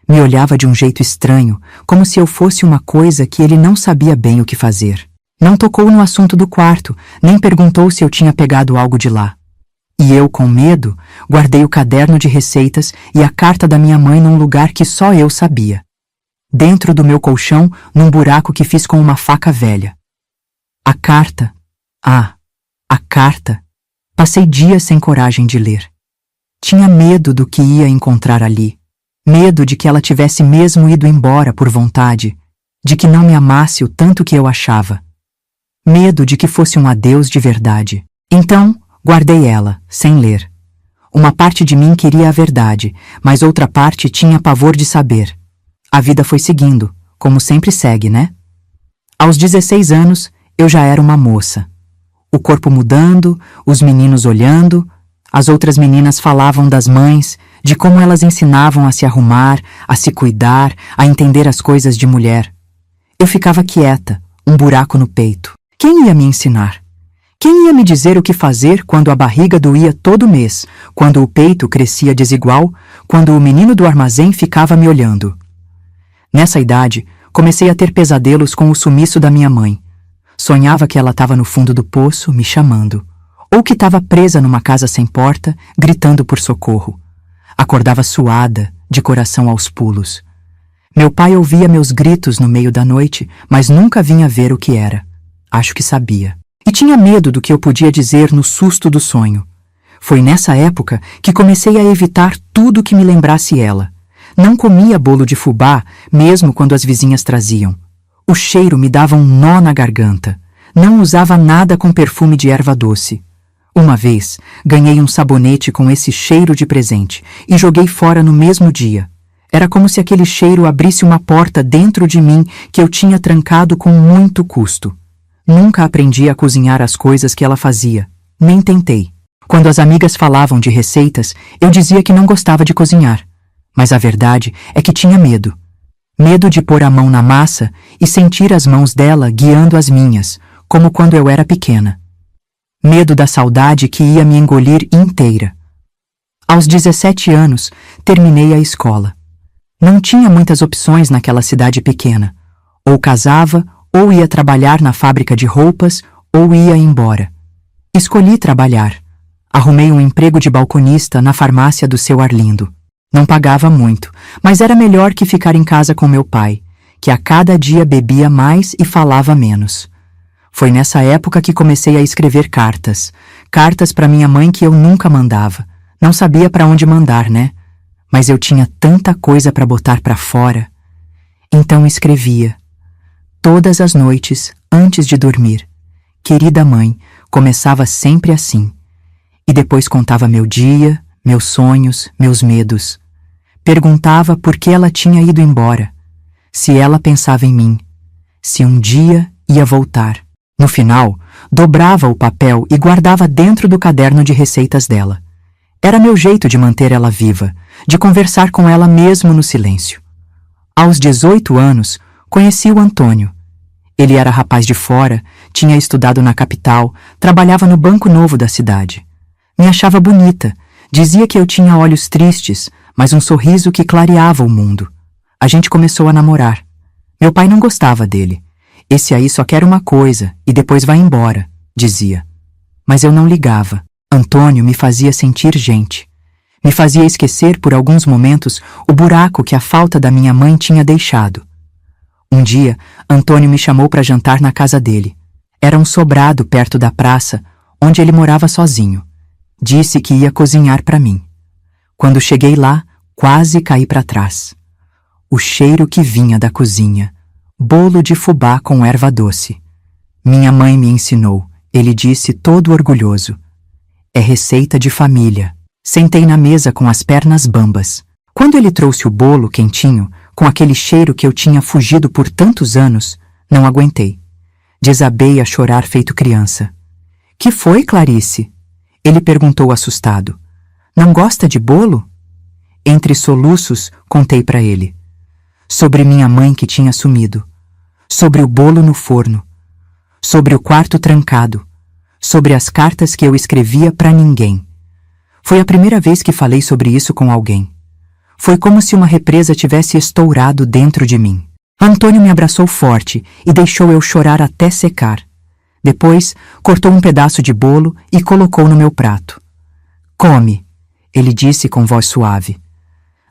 Me olhava de um jeito estranho, como se eu fosse uma coisa que ele não sabia bem o que fazer. Não tocou no assunto do quarto, nem perguntou se eu tinha pegado algo de lá. E eu, com medo, guardei o caderno de receitas e a carta da minha mãe num lugar que só eu sabia. Dentro do meu colchão, num buraco que fiz com uma faca velha. A carta. A carta. Passei dias sem coragem de ler. Tinha medo do que ia encontrar ali. Medo de que ela tivesse mesmo ido embora por vontade, de que não me amasse o tanto que eu achava. Medo de que fosse um adeus de verdade. Então, guardei ela, sem ler. Uma parte de mim queria a verdade, mas outra parte tinha pavor de saber. A vida foi seguindo, como sempre segue, né? Aos 16 anos, eu já era uma moça. O corpo mudando, os meninos olhando, as outras meninas falavam das mães, de como elas ensinavam a se arrumar, a se cuidar, a entender as coisas de mulher. Eu ficava quieta, um buraco no peito. Quem ia me ensinar? Quem ia me dizer o que fazer quando a barriga doía todo mês, quando o peito crescia desigual, quando o menino do armazém ficava me olhando? Nessa idade, comecei a ter pesadelos com o sumiço da minha mãe. Sonhava que ela estava no fundo do poço, me chamando. Ou que estava presa numa casa sem porta, gritando por socorro. Acordava suada, de coração aos pulos. Meu pai ouvia meus gritos no meio da noite, mas nunca vinha ver o que era. Acho que sabia. E tinha medo do que eu podia dizer no susto do sonho. Foi nessa época que comecei a evitar tudo que me lembrasse ela. Não comia bolo de fubá, mesmo quando as vizinhas traziam. O cheiro me dava um nó na garganta. Não usava nada com perfume de erva doce. Uma vez, ganhei um sabonete com esse cheiro de presente e joguei fora no mesmo dia. Era como se aquele cheiro abrisse uma porta dentro de mim que eu tinha trancado com muito custo. Nunca aprendi a cozinhar as coisas que ela fazia, nem tentei. Quando as amigas falavam de receitas, eu dizia que não gostava de cozinhar. Mas a verdade é que tinha medo. Medo de pôr a mão na massa e sentir as mãos dela guiando as minhas, como quando eu era pequena. Medo da saudade que ia me engolir inteira. Aos 17 anos, terminei a escola. Não tinha muitas opções naquela cidade pequena. Ou casava, ou ia trabalhar na fábrica de roupas, ou ia embora. Escolhi trabalhar. Arrumei um emprego de balconista na farmácia do seu Arlindo. Não pagava muito, mas era melhor que ficar em casa com meu pai, que a cada dia bebia mais e falava menos. Foi nessa época que comecei a escrever cartas. Cartas para minha mãe que eu nunca mandava. Não sabia para onde mandar, né? Mas eu tinha tanta coisa para botar para fora. Então escrevia. Todas as noites, antes de dormir. Querida mãe, começava sempre assim. E depois contava meu dia, meus sonhos, meus medos. Perguntava por que ela tinha ido embora. Se ela pensava em mim. Se um dia ia voltar. No final, dobrava o papel e guardava dentro do caderno de receitas dela. Era meu jeito de manter ela viva, de conversar com ela mesmo no silêncio. Aos 18 anos, conheci o Antônio. Ele era rapaz de fora, tinha estudado na capital, trabalhava no Banco Novo da cidade. Me achava bonita, dizia que eu tinha olhos tristes, mas um sorriso que clareava o mundo. A gente começou a namorar. Meu pai não gostava dele. Esse aí só quer uma coisa e depois vai embora, dizia. Mas eu não ligava. Antônio me fazia sentir gente. Me fazia esquecer por alguns momentos o buraco que a falta da minha mãe tinha deixado. Um dia, Antônio me chamou para jantar na casa dele. Era um sobrado perto da praça, onde ele morava sozinho. Disse que ia cozinhar para mim. Quando cheguei lá, quase caí para trás. O cheiro que vinha da cozinha. Bolo de fubá com erva doce. Minha mãe me ensinou, ele disse todo orgulhoso. É receita de família. Sentei na mesa com as pernas bambas. Quando ele trouxe o bolo quentinho, com aquele cheiro que eu tinha fugido por tantos anos, não aguentei. Desabei a chorar feito criança. Que foi, Clarice? Ele perguntou assustado. Não gosta de bolo? Entre soluços, contei para ele. Sobre minha mãe que tinha sumido. Sobre o bolo no forno. Sobre o quarto trancado. Sobre as cartas que eu escrevia para ninguém. Foi a primeira vez que falei sobre isso com alguém. Foi como se uma represa tivesse estourado dentro de mim. Antônio me abraçou forte e deixou eu chorar até secar. Depois, cortou um pedaço de bolo e colocou no meu prato. Come, ele disse com voz suave.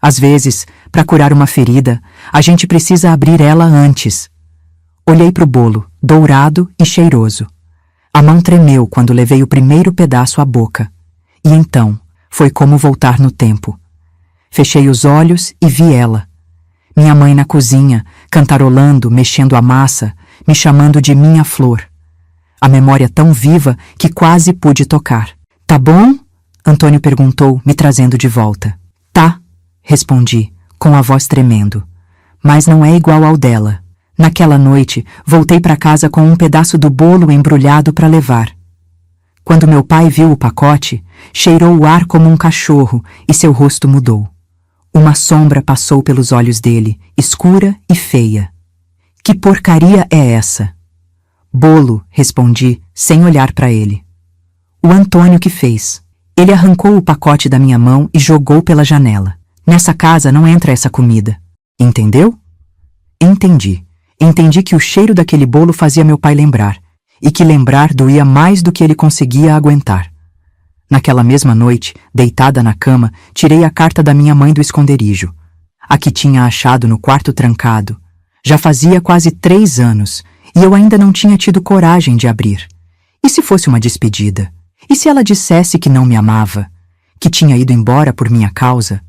Às vezes, para curar uma ferida, a gente precisa abrir ela antes. Olhei para o bolo, dourado e cheiroso. A mão tremeu quando levei o primeiro pedaço à boca. E então, foi como voltar no tempo. Fechei os olhos e vi ela. Minha mãe na cozinha, cantarolando, mexendo a massa, me chamando de minha flor. A memória tão viva que quase pude tocar. Tá bom? Antônio perguntou, me trazendo de volta. Tá, respondi, com a voz tremendo. Mas não é igual ao dela. Naquela noite, voltei para casa com um pedaço do bolo embrulhado para levar. Quando meu pai viu o pacote, cheirou o ar como um cachorro e seu rosto mudou. Uma sombra passou pelos olhos dele, escura e feia. Que porcaria é essa? Bolo, respondi, sem olhar para ele. O Antônio que fez. Ele arrancou o pacote da minha mão e jogou pela janela. Nessa casa não entra essa comida. Entendeu? Entendi. Entendi que o cheiro daquele bolo fazia meu pai lembrar, e que lembrar doía mais do que ele conseguia aguentar. Naquela mesma noite, deitada na cama, tirei a carta da minha mãe do esconderijo. A que tinha achado no quarto trancado. Já fazia quase 3 anos, e eu ainda não tinha tido coragem de abrir. E se fosse uma despedida? E se ela dissesse que não me amava, que tinha ido embora por minha causa?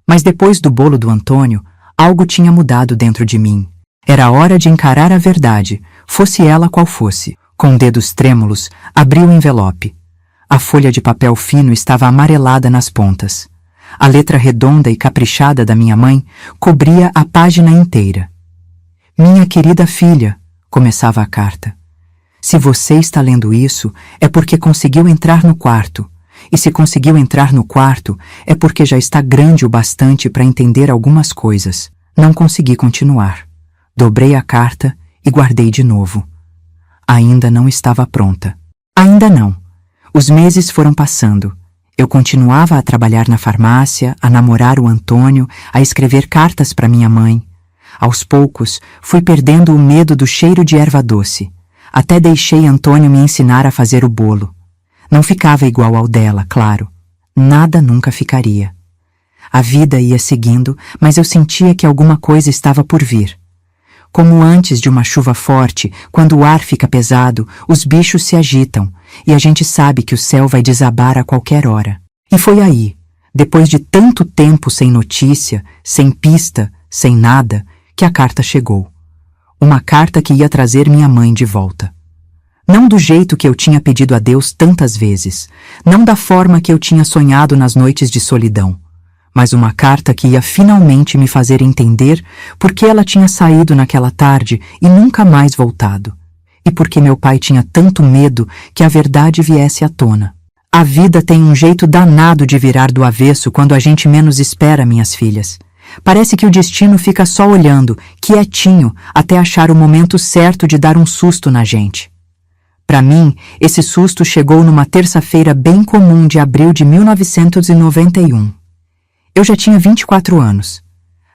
Mas depois do bolo do Antônio, algo tinha mudado dentro de mim. Era hora de encarar a verdade, fosse ela qual fosse. Com dedos trêmulos, abri o envelope. A folha de papel fino estava amarelada nas pontas. A letra redonda e caprichada da minha mãe cobria a página inteira. Minha querida filha, começava a carta. Se você está lendo isso, é porque conseguiu entrar no quarto. E se conseguiu entrar no quarto, é porque já está grande o bastante para entender algumas coisas. Não consegui continuar. Dobrei a carta e guardei de novo. Ainda não estava pronta. Ainda não. Os meses foram passando. Eu continuava a trabalhar na farmácia, a namorar o Antônio, a escrever cartas para minha mãe. Aos poucos, fui perdendo o medo do cheiro de erva doce. Até deixei Antônio me ensinar a fazer o bolo. Não ficava igual ao dela, claro. Nada nunca ficaria. A vida ia seguindo, mas eu sentia que alguma coisa estava por vir. Como antes de uma chuva forte, quando o ar fica pesado, os bichos se agitam, e a gente sabe que o céu vai desabar a qualquer hora. E foi aí, depois de tanto tempo sem notícia, sem pista, sem nada, que a carta chegou. Uma carta que ia trazer minha mãe de volta. Não do jeito que eu tinha pedido a Deus tantas vezes, não da forma que eu tinha sonhado nas noites de solidão, mas uma carta que ia finalmente me fazer entender por que ela tinha saído naquela tarde e nunca mais voltado, e por que meu pai tinha tanto medo que a verdade viesse à tona. A vida tem um jeito danado de virar do avesso quando a gente menos espera, minhas filhas. Parece que o destino fica só olhando, quietinho, até achar o momento certo de dar um susto na gente. Para mim, esse susto chegou numa terça-feira bem comum de abril de 1991. Eu já tinha 24 anos.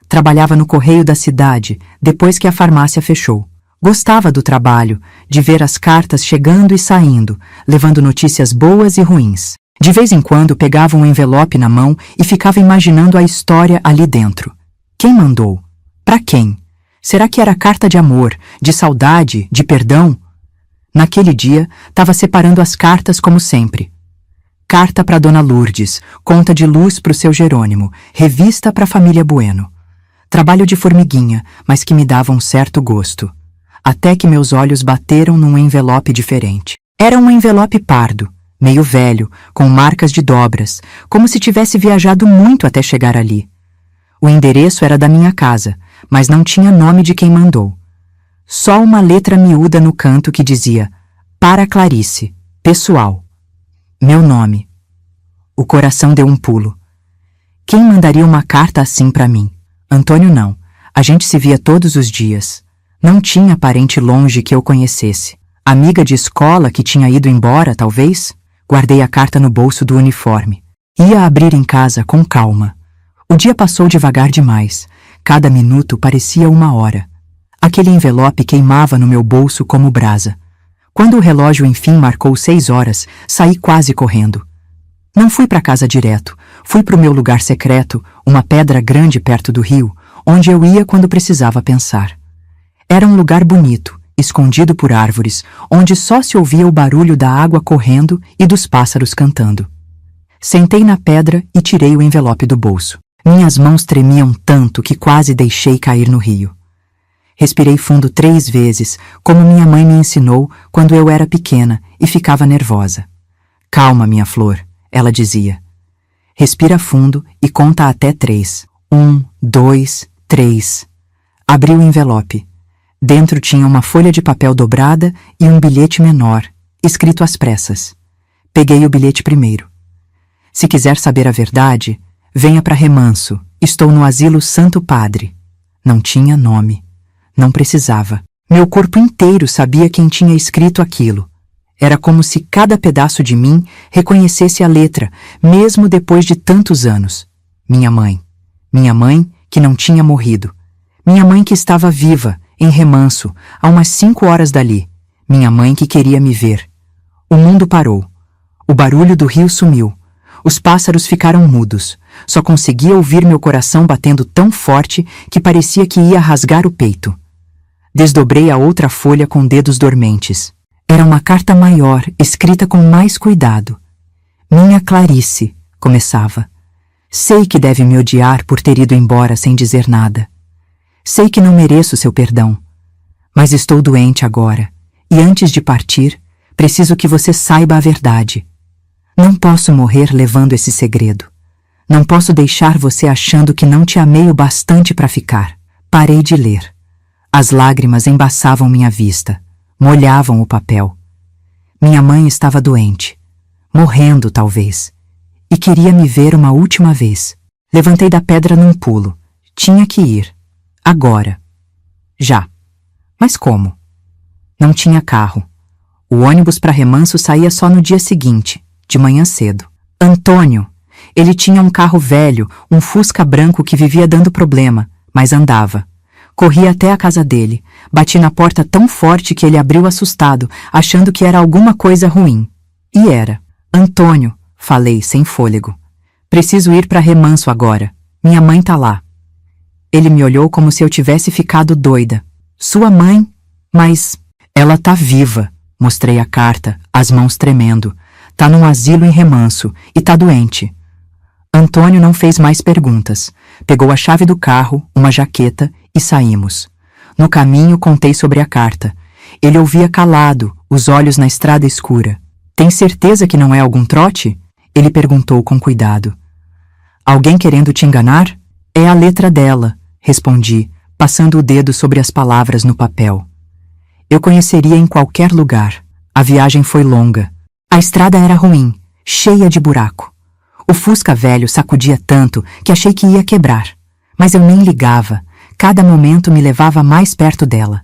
Trabalhava no correio da cidade, depois que a farmácia fechou. Gostava do trabalho, de ver as cartas chegando e saindo, levando notícias boas e ruins. De vez em quando pegava um envelope na mão e ficava imaginando a história ali dentro. Quem mandou? Para quem? Será que era carta de amor, de saudade, de perdão? Naquele dia, estava separando as cartas como sempre. Carta para Dona Lourdes, conta de luz para o seu Jerônimo, revista para a família Bueno. Trabalho de formiguinha, mas que me dava um certo gosto. Até que meus olhos bateram num envelope diferente. Era um envelope pardo, meio velho, com marcas de dobras, como se tivesse viajado muito até chegar ali. O endereço era da minha casa, mas não tinha nome de quem mandou. Só uma letra miúda no canto que dizia: para Clarice, pessoal. Meu nome. O coração deu um pulo. Quem mandaria uma carta assim para mim? Antônio não. A gente se via todos os dias. Não tinha parente longe que eu conhecesse. Amiga de escola que tinha ido embora, talvez? Guardei a carta no bolso do uniforme. Ia abrir em casa com calma. O dia passou devagar demais. Cada minuto parecia uma hora. Aquele envelope queimava no meu bolso como brasa. Quando o relógio enfim marcou 6 horas, saí quase correndo. Não fui para casa direto. Fui para o meu lugar secreto, uma pedra grande perto do rio, onde eu ia quando precisava pensar. Era um lugar bonito, escondido por árvores, onde só se ouvia o barulho da água correndo e dos pássaros cantando. Sentei na pedra e tirei o envelope do bolso. Minhas mãos tremiam tanto que quase deixei cair no rio. Respirei fundo 3 vezes, como minha mãe me ensinou quando eu era pequena e ficava nervosa. Calma, minha flor, ela dizia. Respira fundo e conta até 3. 1, 2, 3. Abri o envelope. Dentro tinha uma folha de papel dobrada e um bilhete menor, escrito às pressas. Peguei o bilhete primeiro. Se quiser saber a verdade, venha para Remanso. Estou no asilo Santo Padre. Não tinha nome. Não precisava. Meu corpo inteiro sabia quem tinha escrito aquilo. Era como se cada pedaço de mim reconhecesse a letra, mesmo depois de tantos anos. Minha mãe. Minha mãe que não tinha morrido. Minha mãe que estava viva, em Remanso, a umas 5 horas dali. Minha mãe que queria me ver. O mundo parou. O barulho do rio sumiu. Os pássaros ficaram mudos. Só conseguia ouvir meu coração batendo tão forte que parecia que ia rasgar o peito. Desdobrei a outra folha com dedos dormentes. Era uma carta maior, escrita com mais cuidado. Minha Clarice, começava. Sei que deve me odiar por ter ido embora sem dizer nada. Sei que não mereço seu perdão. Mas estou doente agora, e antes de partir, preciso que você saiba a verdade. Não posso morrer levando esse segredo. Não posso deixar você achando que não te amei o bastante para ficar. Parei de ler. As lágrimas embaçavam minha vista, molhavam o papel. Minha mãe estava doente, morrendo talvez, e queria me ver uma última vez. Levantei da pedra num pulo. Tinha que ir. Agora. Já. Mas como? Não tinha carro. O ônibus para Remanso saía só no dia seguinte, de manhã cedo. Antônio! Ele tinha um carro velho, um Fusca branco que vivia dando problema, mas andava. Corri até a casa dele, bati na porta tão forte que ele abriu assustado, achando que era alguma coisa ruim. E era. Antônio, falei, sem fôlego. Preciso ir para Remanso agora. Minha mãe tá lá. Ele me olhou como se eu tivesse ficado doida. Sua mãe? Mas ela tá viva. Mostrei a carta, as mãos tremendo. Tá num asilo em Remanso e tá doente. Antônio não fez mais perguntas. Pegou a chave do carro, uma jaqueta e saímos. No caminho contei sobre a carta. Ele ouvia calado, os olhos na estrada escura. Tem certeza que não é algum trote? Ele perguntou com cuidado. Alguém querendo te enganar? É a letra dela, respondi, passando o dedo sobre as palavras no papel. Eu conheceria em qualquer lugar. A viagem foi longa. A estrada era ruim, cheia de buraco. O Fusca velho sacudia tanto que achei que ia quebrar. Mas eu nem ligava. Cada momento me levava mais perto dela.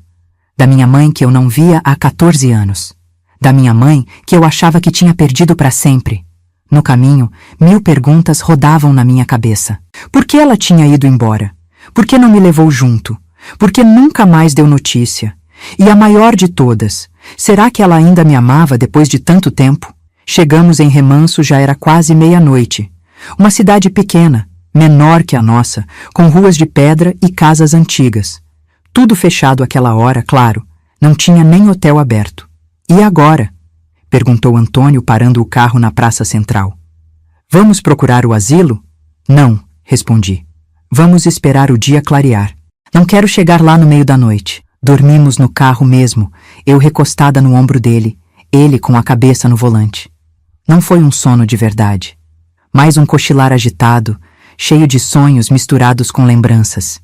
Da minha mãe que eu não via há 14 anos. Da minha mãe que eu achava que tinha perdido para sempre. No caminho, 1000 perguntas rodavam na minha cabeça. Por que ela tinha ido embora? Por que não me levou junto? Por que nunca mais deu notícia? E a maior de todas, será que ela ainda me amava depois de tanto tempo? Chegamos em Remanso, já era quase meia-noite. Uma cidade pequena, menor que a nossa, com ruas de pedra e casas antigas. Tudo fechado àquela hora, claro. Não tinha nem hotel aberto. E agora? Perguntou Antônio, parando o carro na praça central. Vamos procurar o asilo? Não, respondi. Vamos esperar o dia clarear. Não quero chegar lá no meio da noite. Dormimos no carro mesmo, eu recostada no ombro dele, ele com a cabeça no volante. Não foi um sono de verdade. Mais um cochilar agitado, cheio de sonhos misturados com lembranças.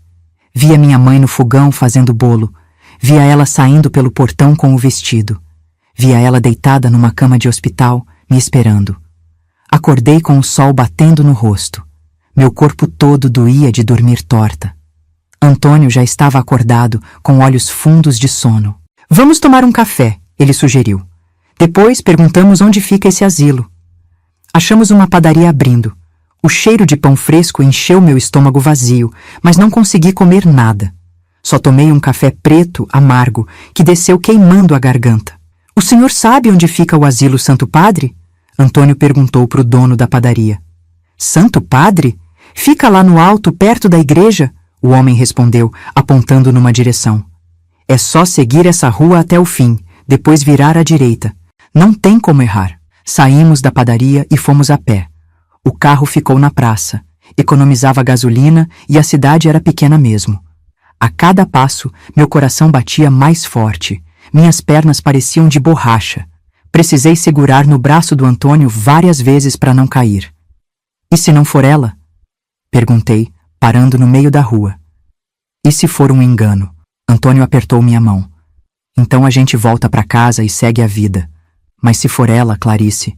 Via minha mãe no fogão fazendo bolo. Via ela saindo pelo portão com o vestido. Via ela deitada numa cama de hospital, me esperando. Acordei com o sol batendo no rosto. Meu corpo todo doía de dormir torta. Antônio já estava acordado, com olhos fundos de sono. Vamos tomar um café, ele sugeriu. Depois perguntamos onde fica esse asilo. Achamos uma padaria abrindo. O cheiro de pão fresco encheu meu estômago vazio, mas não consegui comer nada. Só tomei um café preto, amargo, que desceu queimando a garganta. O senhor sabe onde fica o asilo Santo Padre? Antônio perguntou para o dono da padaria. Santo Padre? Fica lá no alto, perto da igreja? O homem respondeu, apontando numa direção. É só seguir essa rua até o fim, depois virar à direita. Não tem como errar. Saímos da padaria e fomos a pé. O carro ficou na praça. Economizava gasolina e a cidade era pequena mesmo. A cada passo, meu coração batia mais forte. Minhas pernas pareciam de borracha. Precisei segurar no braço do Antônio várias vezes para não cair. E se não for ela? Perguntei, parando no meio da rua. E se for um engano? Antônio apertou minha mão. Então a gente volta para casa e segue a vida. Mas se for ela, Clarice,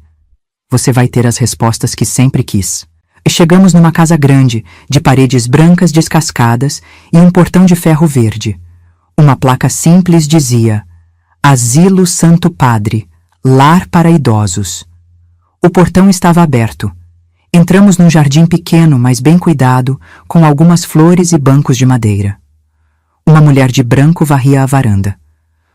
você vai ter as respostas que sempre quis. Chegamos numa casa grande, de paredes brancas descascadas e um portão de ferro verde. Uma placa simples dizia: Asilo Santo Padre, lar para idosos. O portão estava aberto. Entramos num jardim pequeno, mas bem cuidado, com algumas flores e bancos de madeira. Uma mulher de branco varria a varanda.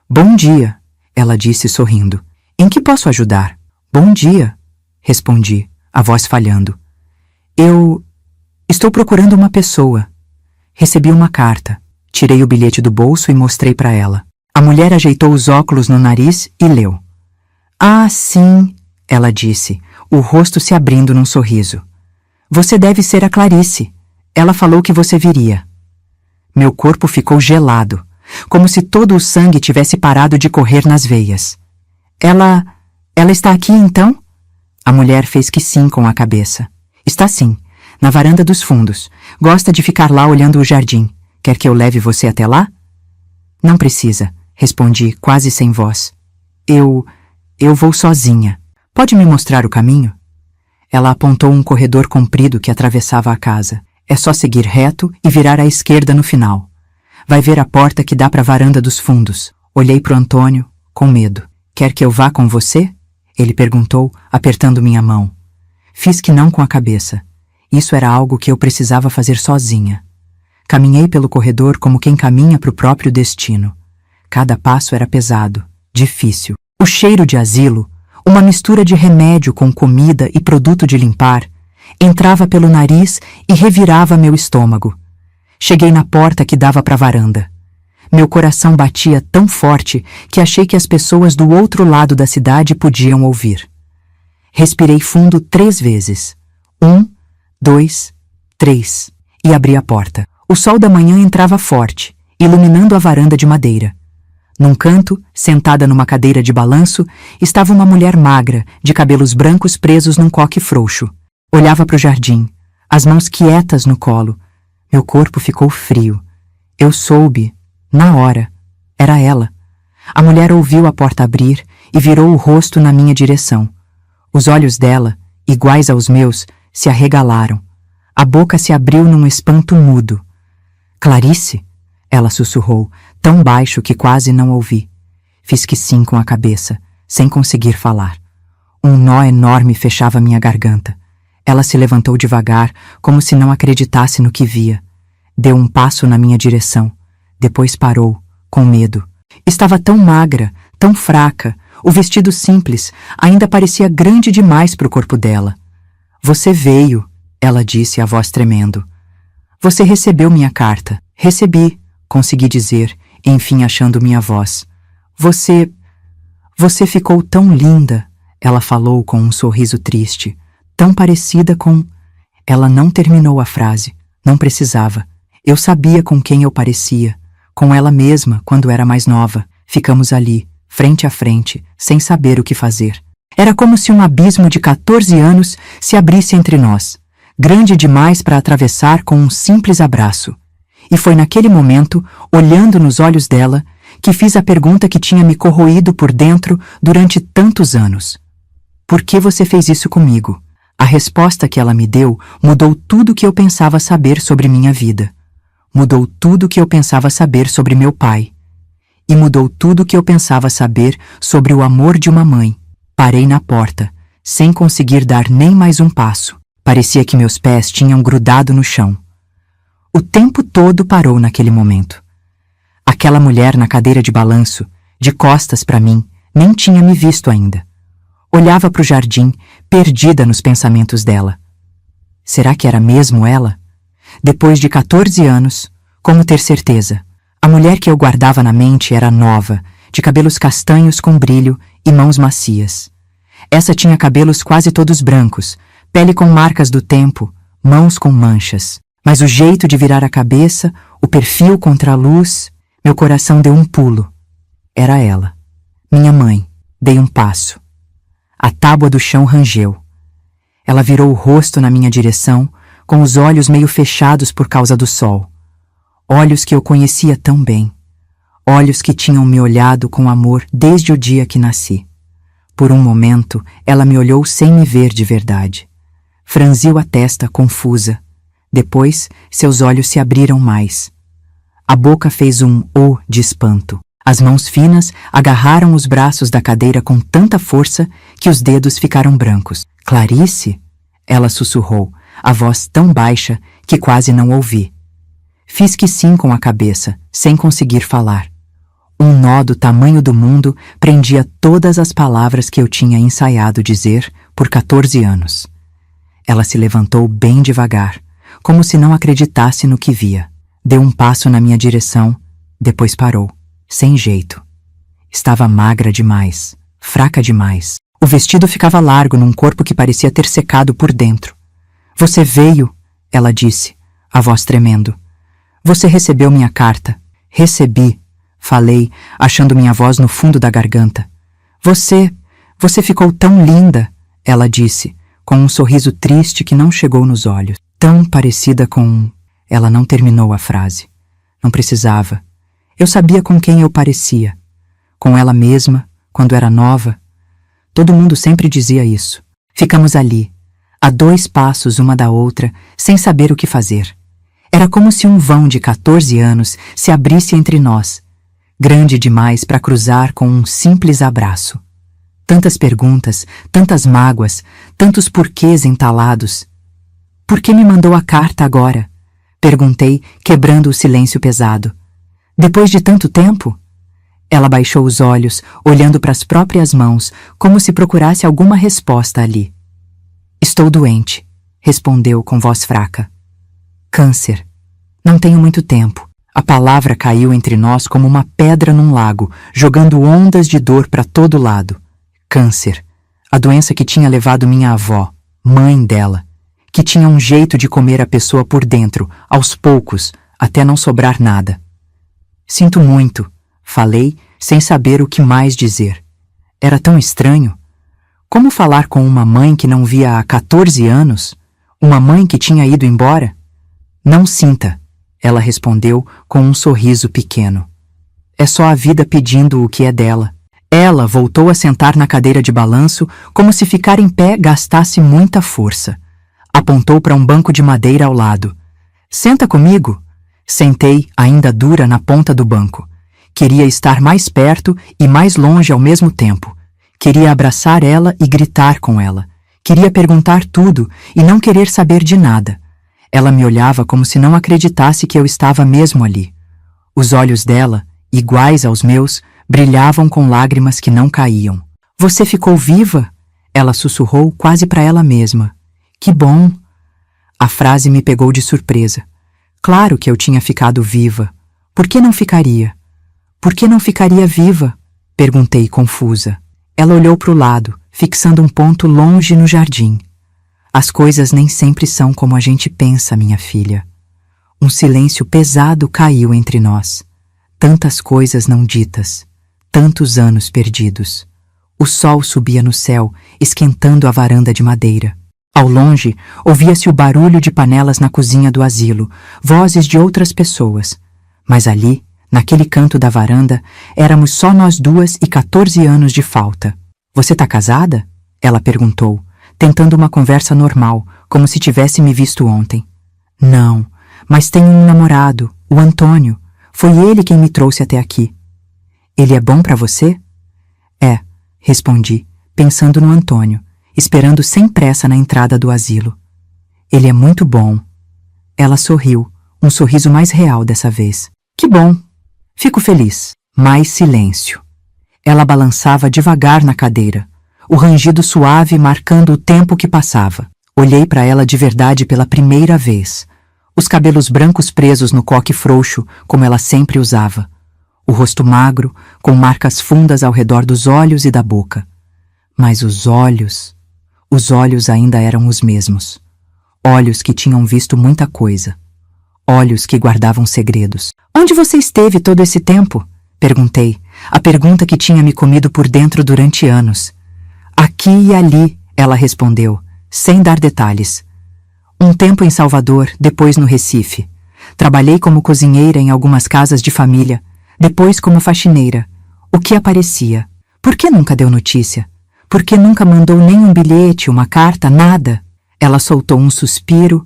Bom dia, ela disse sorrindo. Em que posso ajudar? Bom dia, respondi, a voz falhando. Eu estou procurando uma pessoa. Recebi uma carta. Tirei o bilhete do bolso e mostrei para ela. A mulher ajeitou os óculos no nariz e leu. Ah, sim, ela disse, o rosto se abrindo num sorriso. Você deve ser a Clarice. Ela falou que você viria. Meu corpo ficou gelado, como se todo o sangue tivesse parado de correr nas veias. Ela está aqui então? A mulher fez que sim com a cabeça. Está sim, na varanda dos fundos. Gosta de ficar lá olhando o jardim. Quer que eu leve você até lá? Não precisa, respondi, quase sem voz. Eu vou sozinha. Pode me mostrar o caminho? Ela apontou um corredor comprido que atravessava a casa. É só seguir reto e virar à esquerda no final. Vai ver a porta que dá para a varanda dos fundos. Olhei para o Antônio, com medo. Quer que eu vá com você? Ele perguntou, apertando minha mão. Fiz que não com a cabeça. Isso era algo que eu precisava fazer sozinha. Caminhei pelo corredor como quem caminha para o próprio destino. Cada passo era pesado, difícil. O cheiro de asilo, uma mistura de remédio com comida e produto de limpar, entrava pelo nariz e revirava meu estômago. Cheguei na porta que dava para a varanda. Meu coração batia tão forte que achei que as pessoas do outro lado da cidade podiam ouvir. Respirei fundo 3 vezes. 1, 2, 3. E abri a porta. O sol da manhã entrava forte, iluminando a varanda de madeira. Num canto, sentada numa cadeira de balanço, estava uma mulher magra, de cabelos brancos presos num coque frouxo. Olhava para o jardim, as mãos quietas no colo. Meu corpo ficou frio. Eu soube, na hora. Era ela. A mulher ouviu a porta abrir e virou o rosto na minha direção. Os olhos dela, iguais aos meus, se arregalaram. A boca se abriu num espanto mudo. Clarice? Ela sussurrou, tão baixo que quase não ouvi. Fiz que sim com a cabeça, sem conseguir falar. Um nó enorme fechava minha garganta. Ela se levantou devagar, como se não acreditasse no que via. Deu um passo na minha direção. Depois parou, com medo. Estava tão magra, tão fraca. O vestido simples ainda parecia grande demais para o corpo dela. Você veio, ela disse, a voz tremendo. Você recebeu minha carta. Recebi, consegui dizer, enfim achando minha voz. Você ficou tão linda, ela falou com um sorriso triste. Tão parecida com... Ela não terminou a frase. Não precisava. Eu sabia com quem eu parecia. Com ela mesma, quando era mais nova. Ficamos ali, frente a frente, sem saber o que fazer. Era como se um abismo de 14 anos se abrisse entre nós. Grande demais para atravessar com um simples abraço. E foi naquele momento, olhando nos olhos dela, que fiz a pergunta que tinha me corroído por dentro durante tantos anos. Por que você fez isso comigo? A resposta que ela me deu mudou tudo o que eu pensava saber sobre minha vida. Mudou tudo o que eu pensava saber sobre meu pai. E mudou tudo o que eu pensava saber sobre o amor de uma mãe. Parei na porta, sem conseguir dar nem mais um passo. Parecia que meus pés tinham grudado no chão. O tempo todo parou naquele momento. Aquela mulher na cadeira de balanço, de costas para mim, nem tinha me visto ainda. Olhava para o jardim, perdida nos pensamentos dela. Será que era mesmo ela? Depois de 14 anos, como ter certeza? A mulher que eu guardava na mente era nova, de cabelos castanhos com brilho e mãos macias. Essa tinha cabelos quase todos brancos, pele com marcas do tempo, mãos com manchas. Mas o jeito de virar a cabeça, o perfil contra a luz, meu coração deu um pulo. Era ela. Minha mãe. Dei um passo. A tábua do chão rangeu. Ela virou o rosto na minha direção, com os olhos meio fechados por causa do sol. Olhos que eu conhecia tão bem. Olhos que tinham me olhado com amor desde o dia que nasci. Por um momento, ela me olhou sem me ver de verdade. Franziu a testa, confusa. Depois, seus olhos se abriram mais. A boca fez um "oh" de espanto. As mãos finas agarraram os braços da cadeira com tanta força que os dedos ficaram brancos. Clarice? Ela sussurrou, a voz tão baixa que quase não ouvi. Fiz que sim com a cabeça, sem conseguir falar. Um nó do tamanho do mundo prendia todas as palavras que eu tinha ensaiado dizer por 14 anos. Ela se levantou bem devagar, como se não acreditasse no que via. Deu um passo na minha direção, depois parou. Sem jeito. Estava magra demais, fraca demais. O vestido ficava largo num corpo que parecia ter secado por dentro. Você veio, ela disse, a voz tremendo. Você recebeu minha carta. Recebi, falei, achando minha voz no fundo da garganta. Você ficou tão linda, ela disse, com um sorriso triste que não chegou nos olhos. Tão parecida com... Ela não terminou a frase. Não precisava. Eu sabia com quem eu parecia. Com ela mesma, quando era nova. Todo mundo sempre dizia isso. Ficamos ali, a 2 passos uma da outra, sem saber o que fazer. Era como se um vão de 14 anos se abrisse entre nós, grande demais para cruzar com um simples abraço. Tantas perguntas, tantas mágoas, tantos porquês entalados. Por que me mandou a carta agora? Perguntei, quebrando o silêncio pesado. Depois de tanto tempo? Ela baixou os olhos, olhando para as próprias mãos, como se procurasse alguma resposta ali. Estou doente, respondeu com voz fraca. Câncer. Não tenho muito tempo. A palavra caiu entre nós como uma pedra num lago, jogando ondas de dor para todo lado. Câncer. A doença que tinha levado minha avó, mãe dela, que tinha um jeito de comer a pessoa por dentro, aos poucos, até não sobrar nada. Sinto muito, falei, sem saber o que mais dizer. Era tão estranho. Como falar com uma mãe que não via há 14 anos? Uma mãe que tinha ido embora? Não sinta, ela respondeu com um sorriso pequeno. É só a vida pedindo o que é dela. Ela voltou a sentar na cadeira de balanço como se ficar em pé gastasse muita força. Apontou para um banco de madeira ao lado. Senta comigo. Sentei, ainda dura, na ponta do banco. Queria estar mais perto e mais longe ao mesmo tempo. Queria abraçar ela e gritar com ela. Queria perguntar tudo e não querer saber de nada. Ela me olhava como se não acreditasse que eu estava mesmo ali. Os olhos dela, iguais aos meus, brilhavam com lágrimas que não caíam. Você ficou viva? Ela sussurrou quase para ela mesma. Que bom! A frase me pegou de surpresa. Claro que eu tinha ficado viva. Por que não ficaria? Por que não ficaria viva? Perguntei confusa. Ela olhou para o lado, fixando um ponto longe no jardim. As coisas nem sempre são como a gente pensa, minha filha. Um silêncio pesado caiu entre nós. Tantas coisas não ditas. Tantos anos perdidos. O sol subia no céu, esquentando a varanda de madeira. Ao longe, ouvia-se o barulho de panelas na cozinha do asilo, vozes de outras pessoas. Mas ali, naquele canto da varanda, éramos só nós duas e 14 anos de falta. Você tá casada? Ela perguntou, tentando uma conversa normal, como se tivesse me visto ontem. Não, mas tenho um namorado, o Antônio. Foi ele quem me trouxe até aqui. Ele é bom pra você? É, respondi, pensando no Antônio, esperando sem pressa na entrada do asilo. Ele é muito bom. Ela sorriu, um sorriso mais real dessa vez. Que bom. Fico feliz. Mais silêncio. Ela balançava devagar na cadeira, o rangido suave marcando o tempo que passava. Olhei para ela de verdade pela primeira vez. Os cabelos brancos presos no coque frouxo, como ela sempre usava. O rosto magro, com marcas fundas ao redor dos olhos e da boca. Mas os olhos ainda eram os mesmos. Olhos que tinham visto muita coisa. Olhos que guardavam segredos. Onde você esteve todo esse tempo? Perguntei, a pergunta que tinha me comido por dentro durante anos. Aqui e ali, ela respondeu, sem dar detalhes. Um tempo em Salvador, depois no Recife. Trabalhei como cozinheira em algumas casas de família, depois como faxineira. O que aparecia? Por que nunca deu notícia? Por que nunca mandou nem um bilhete, uma carta, nada? Ela soltou um suspiro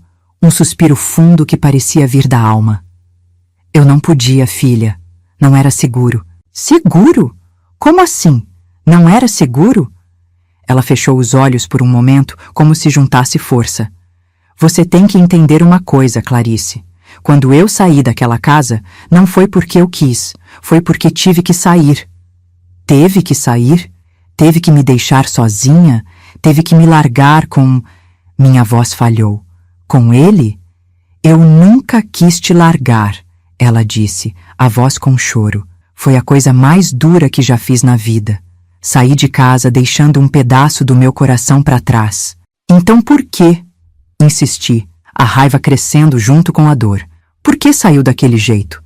fundo que parecia vir da alma. Eu não podia, filha. Não era seguro. Seguro? Como assim? Não era seguro? Ela fechou os olhos por um momento, como se juntasse força. Você tem que entender uma coisa, Clarice. Quando eu saí daquela casa, não foi porque eu quis, foi porque tive que sair. Teve que sair? Teve que me deixar sozinha? Teve que me largar com... Minha voz falhou. Com ele? Eu nunca quis te largar, ela disse, a voz com choro. Foi a coisa mais dura que já fiz na vida. Saí de casa deixando um pedaço do meu coração para trás. Então por quê? Insisti, a raiva crescendo junto com a dor. Por que saiu daquele jeito?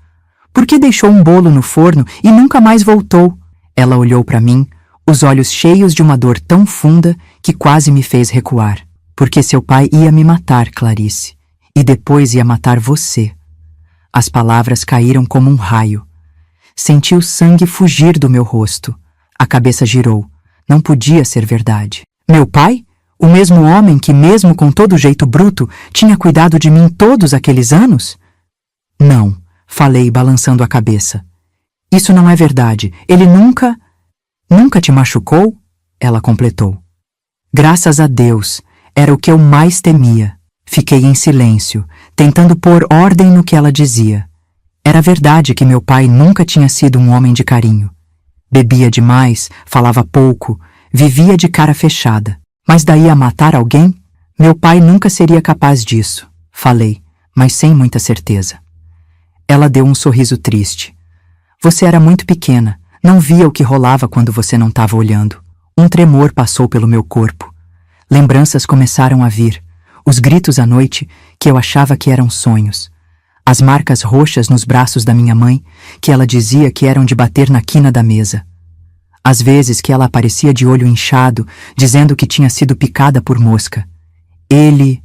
Por que deixou um bolo no forno e nunca mais voltou? Ela olhou para mim, os olhos cheios de uma dor tão funda que quase me fez recuar. Porque seu pai ia me matar, Clarice, e depois ia matar você. As palavras caíram como um raio. Senti o sangue fugir do meu rosto. A cabeça girou. Não podia ser verdade. Meu pai? O mesmo homem que, mesmo com todo o jeito bruto, tinha cuidado de mim todos aqueles anos? Não, falei, balançando a cabeça. Isso não é verdade. Ele nunca te machucou? Ela completou. Graças a Deus, era o que eu mais temia. Fiquei em silêncio, tentando pôr ordem no que ela dizia. Era verdade que meu pai nunca tinha sido um homem de carinho. Bebia demais, falava pouco, vivia de cara fechada. Mas daí a matar alguém? Meu pai nunca seria capaz disso, falei, mas sem muita certeza. Ela deu um sorriso triste. Você era muito pequena, não via o que rolava quando você não estava olhando. Um tremor passou pelo meu corpo. Lembranças começaram a vir, os gritos à noite que eu achava que eram sonhos. As marcas roxas nos braços da minha mãe, que ela dizia que eram de bater na quina da mesa. Às vezes que ela aparecia de olho inchado, dizendo que tinha sido picada por mosca. Ele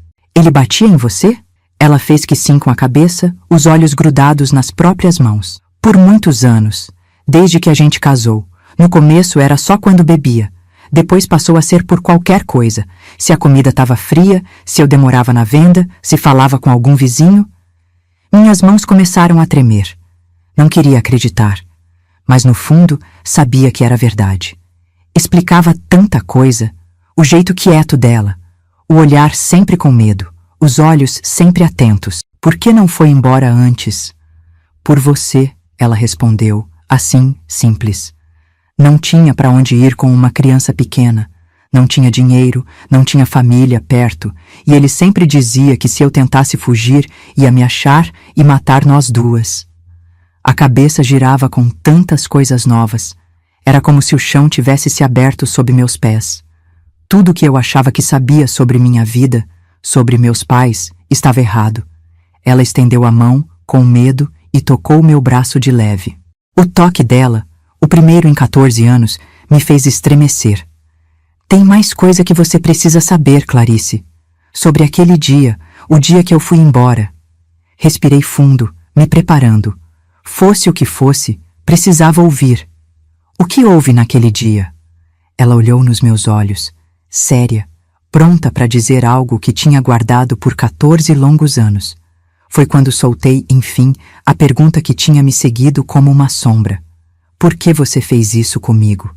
batia em você? Ela fez que sim com a cabeça, os olhos grudados nas próprias mãos. Por muitos anos, desde que a gente casou. No começo era só quando bebia. Depois passou a ser por qualquer coisa. Se a comida estava fria, se eu demorava na venda, se falava com algum vizinho. Minhas mãos começaram a tremer. Não queria acreditar, mas no fundo sabia que era verdade. Explicava tanta coisa, o jeito quieto dela, o olhar sempre com medo, os olhos sempre atentos. Por que não foi embora antes? Por você, ela respondeu, assim, simples. Não tinha para onde ir com uma criança pequena. Não tinha dinheiro, não tinha família perto, e ele sempre dizia que se eu tentasse fugir, ia me achar e matar nós duas. A cabeça girava com tantas coisas novas. Era como se o chão tivesse se aberto sob meus pés. Tudo que eu achava que sabia sobre minha vida, sobre meus pais, estava errado. Ela estendeu a mão, com medo, e tocou meu braço de leve. O toque dela, o primeiro em 14 anos, me fez estremecer. Tem mais coisa que você precisa saber, Clarice. Sobre aquele dia, o dia que eu fui embora. Respirei fundo, me preparando. Fosse o que fosse, precisava ouvir. O que houve naquele dia? Ela olhou nos meus olhos, séria, pronta para dizer algo que tinha guardado por 14 longos anos. Foi quando soltei, enfim, a pergunta que tinha me seguido como uma sombra. Por que você fez isso comigo?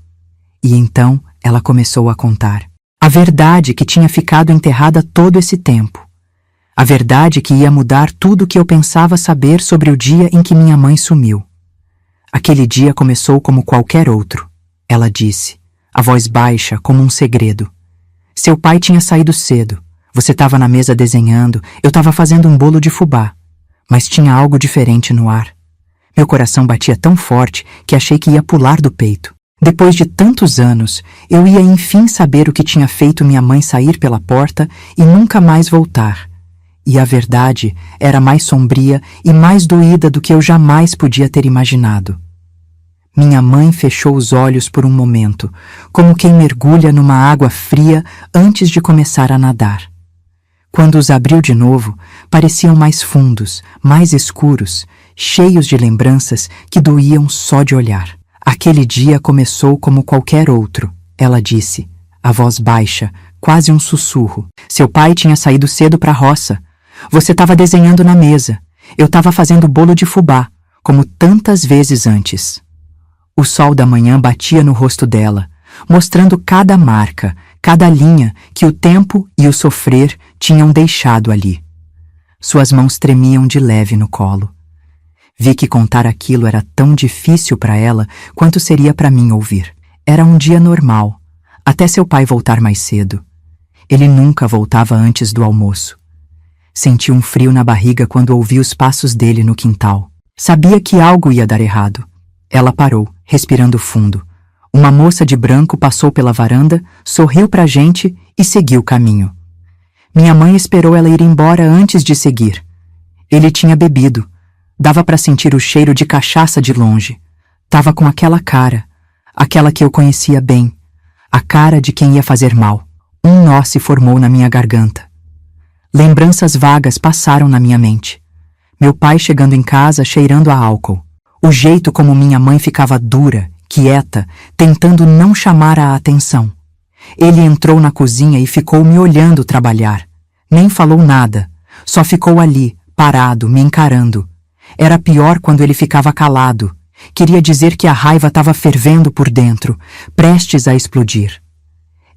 E então ela começou a contar. A verdade que tinha ficado enterrada todo esse tempo. A verdade que ia mudar tudo o que eu pensava saber sobre o dia em que minha mãe sumiu. Aquele dia começou como qualquer outro, ela disse, a voz baixa como um segredo. Seu pai tinha saído cedo. Você estava na mesa desenhando, eu estava fazendo um bolo de fubá. Mas tinha algo diferente no ar. Meu coração batia tão forte que achei que ia pular do peito. Depois de tantos anos, eu ia enfim saber o que tinha feito minha mãe sair pela porta e nunca mais voltar. E a verdade era mais sombria e mais doída do que eu jamais podia ter imaginado. Minha mãe fechou os olhos por um momento, como quem mergulha numa água fria antes de começar a nadar. Quando os abriu de novo, pareciam mais fundos, mais escuros, cheios de lembranças que doíam só de olhar. Aquele dia começou como qualquer outro, ela disse, a voz baixa, quase um sussurro. Seu pai tinha saído cedo para a roça. Você estava desenhando na mesa. Eu estava fazendo bolo de fubá, como tantas vezes antes. O sol da manhã batia no rosto dela, mostrando cada marca, cada linha que o tempo e o sofrer tinham deixado ali. Suas mãos tremiam de leve no colo. Vi que contar aquilo era tão difícil para ela quanto seria para mim ouvir. Era um dia normal, até seu pai voltar mais cedo. Ele nunca voltava antes do almoço. Senti um frio na barriga quando ouvi os passos dele no quintal. Sabia que algo ia dar errado. Ela parou, respirando fundo. Uma moça de branco passou pela varanda, sorriu pra gente e seguiu o caminho. Minha mãe esperou ela ir embora antes de seguir. Ele tinha bebido. Dava para sentir o cheiro de cachaça de longe. Tava com aquela cara, aquela que eu conhecia bem, a cara de quem ia fazer mal. Um nó se formou na minha garganta. Lembranças vagas passaram na minha mente. Meu pai chegando em casa cheirando a álcool. O jeito como minha mãe ficava dura, quieta, tentando não chamar a atenção. Ele entrou na cozinha e ficou me olhando trabalhar. Nem falou nada, só ficou ali, parado, me encarando. Era pior quando ele ficava calado. Queria dizer que a raiva estava fervendo por dentro, prestes a explodir.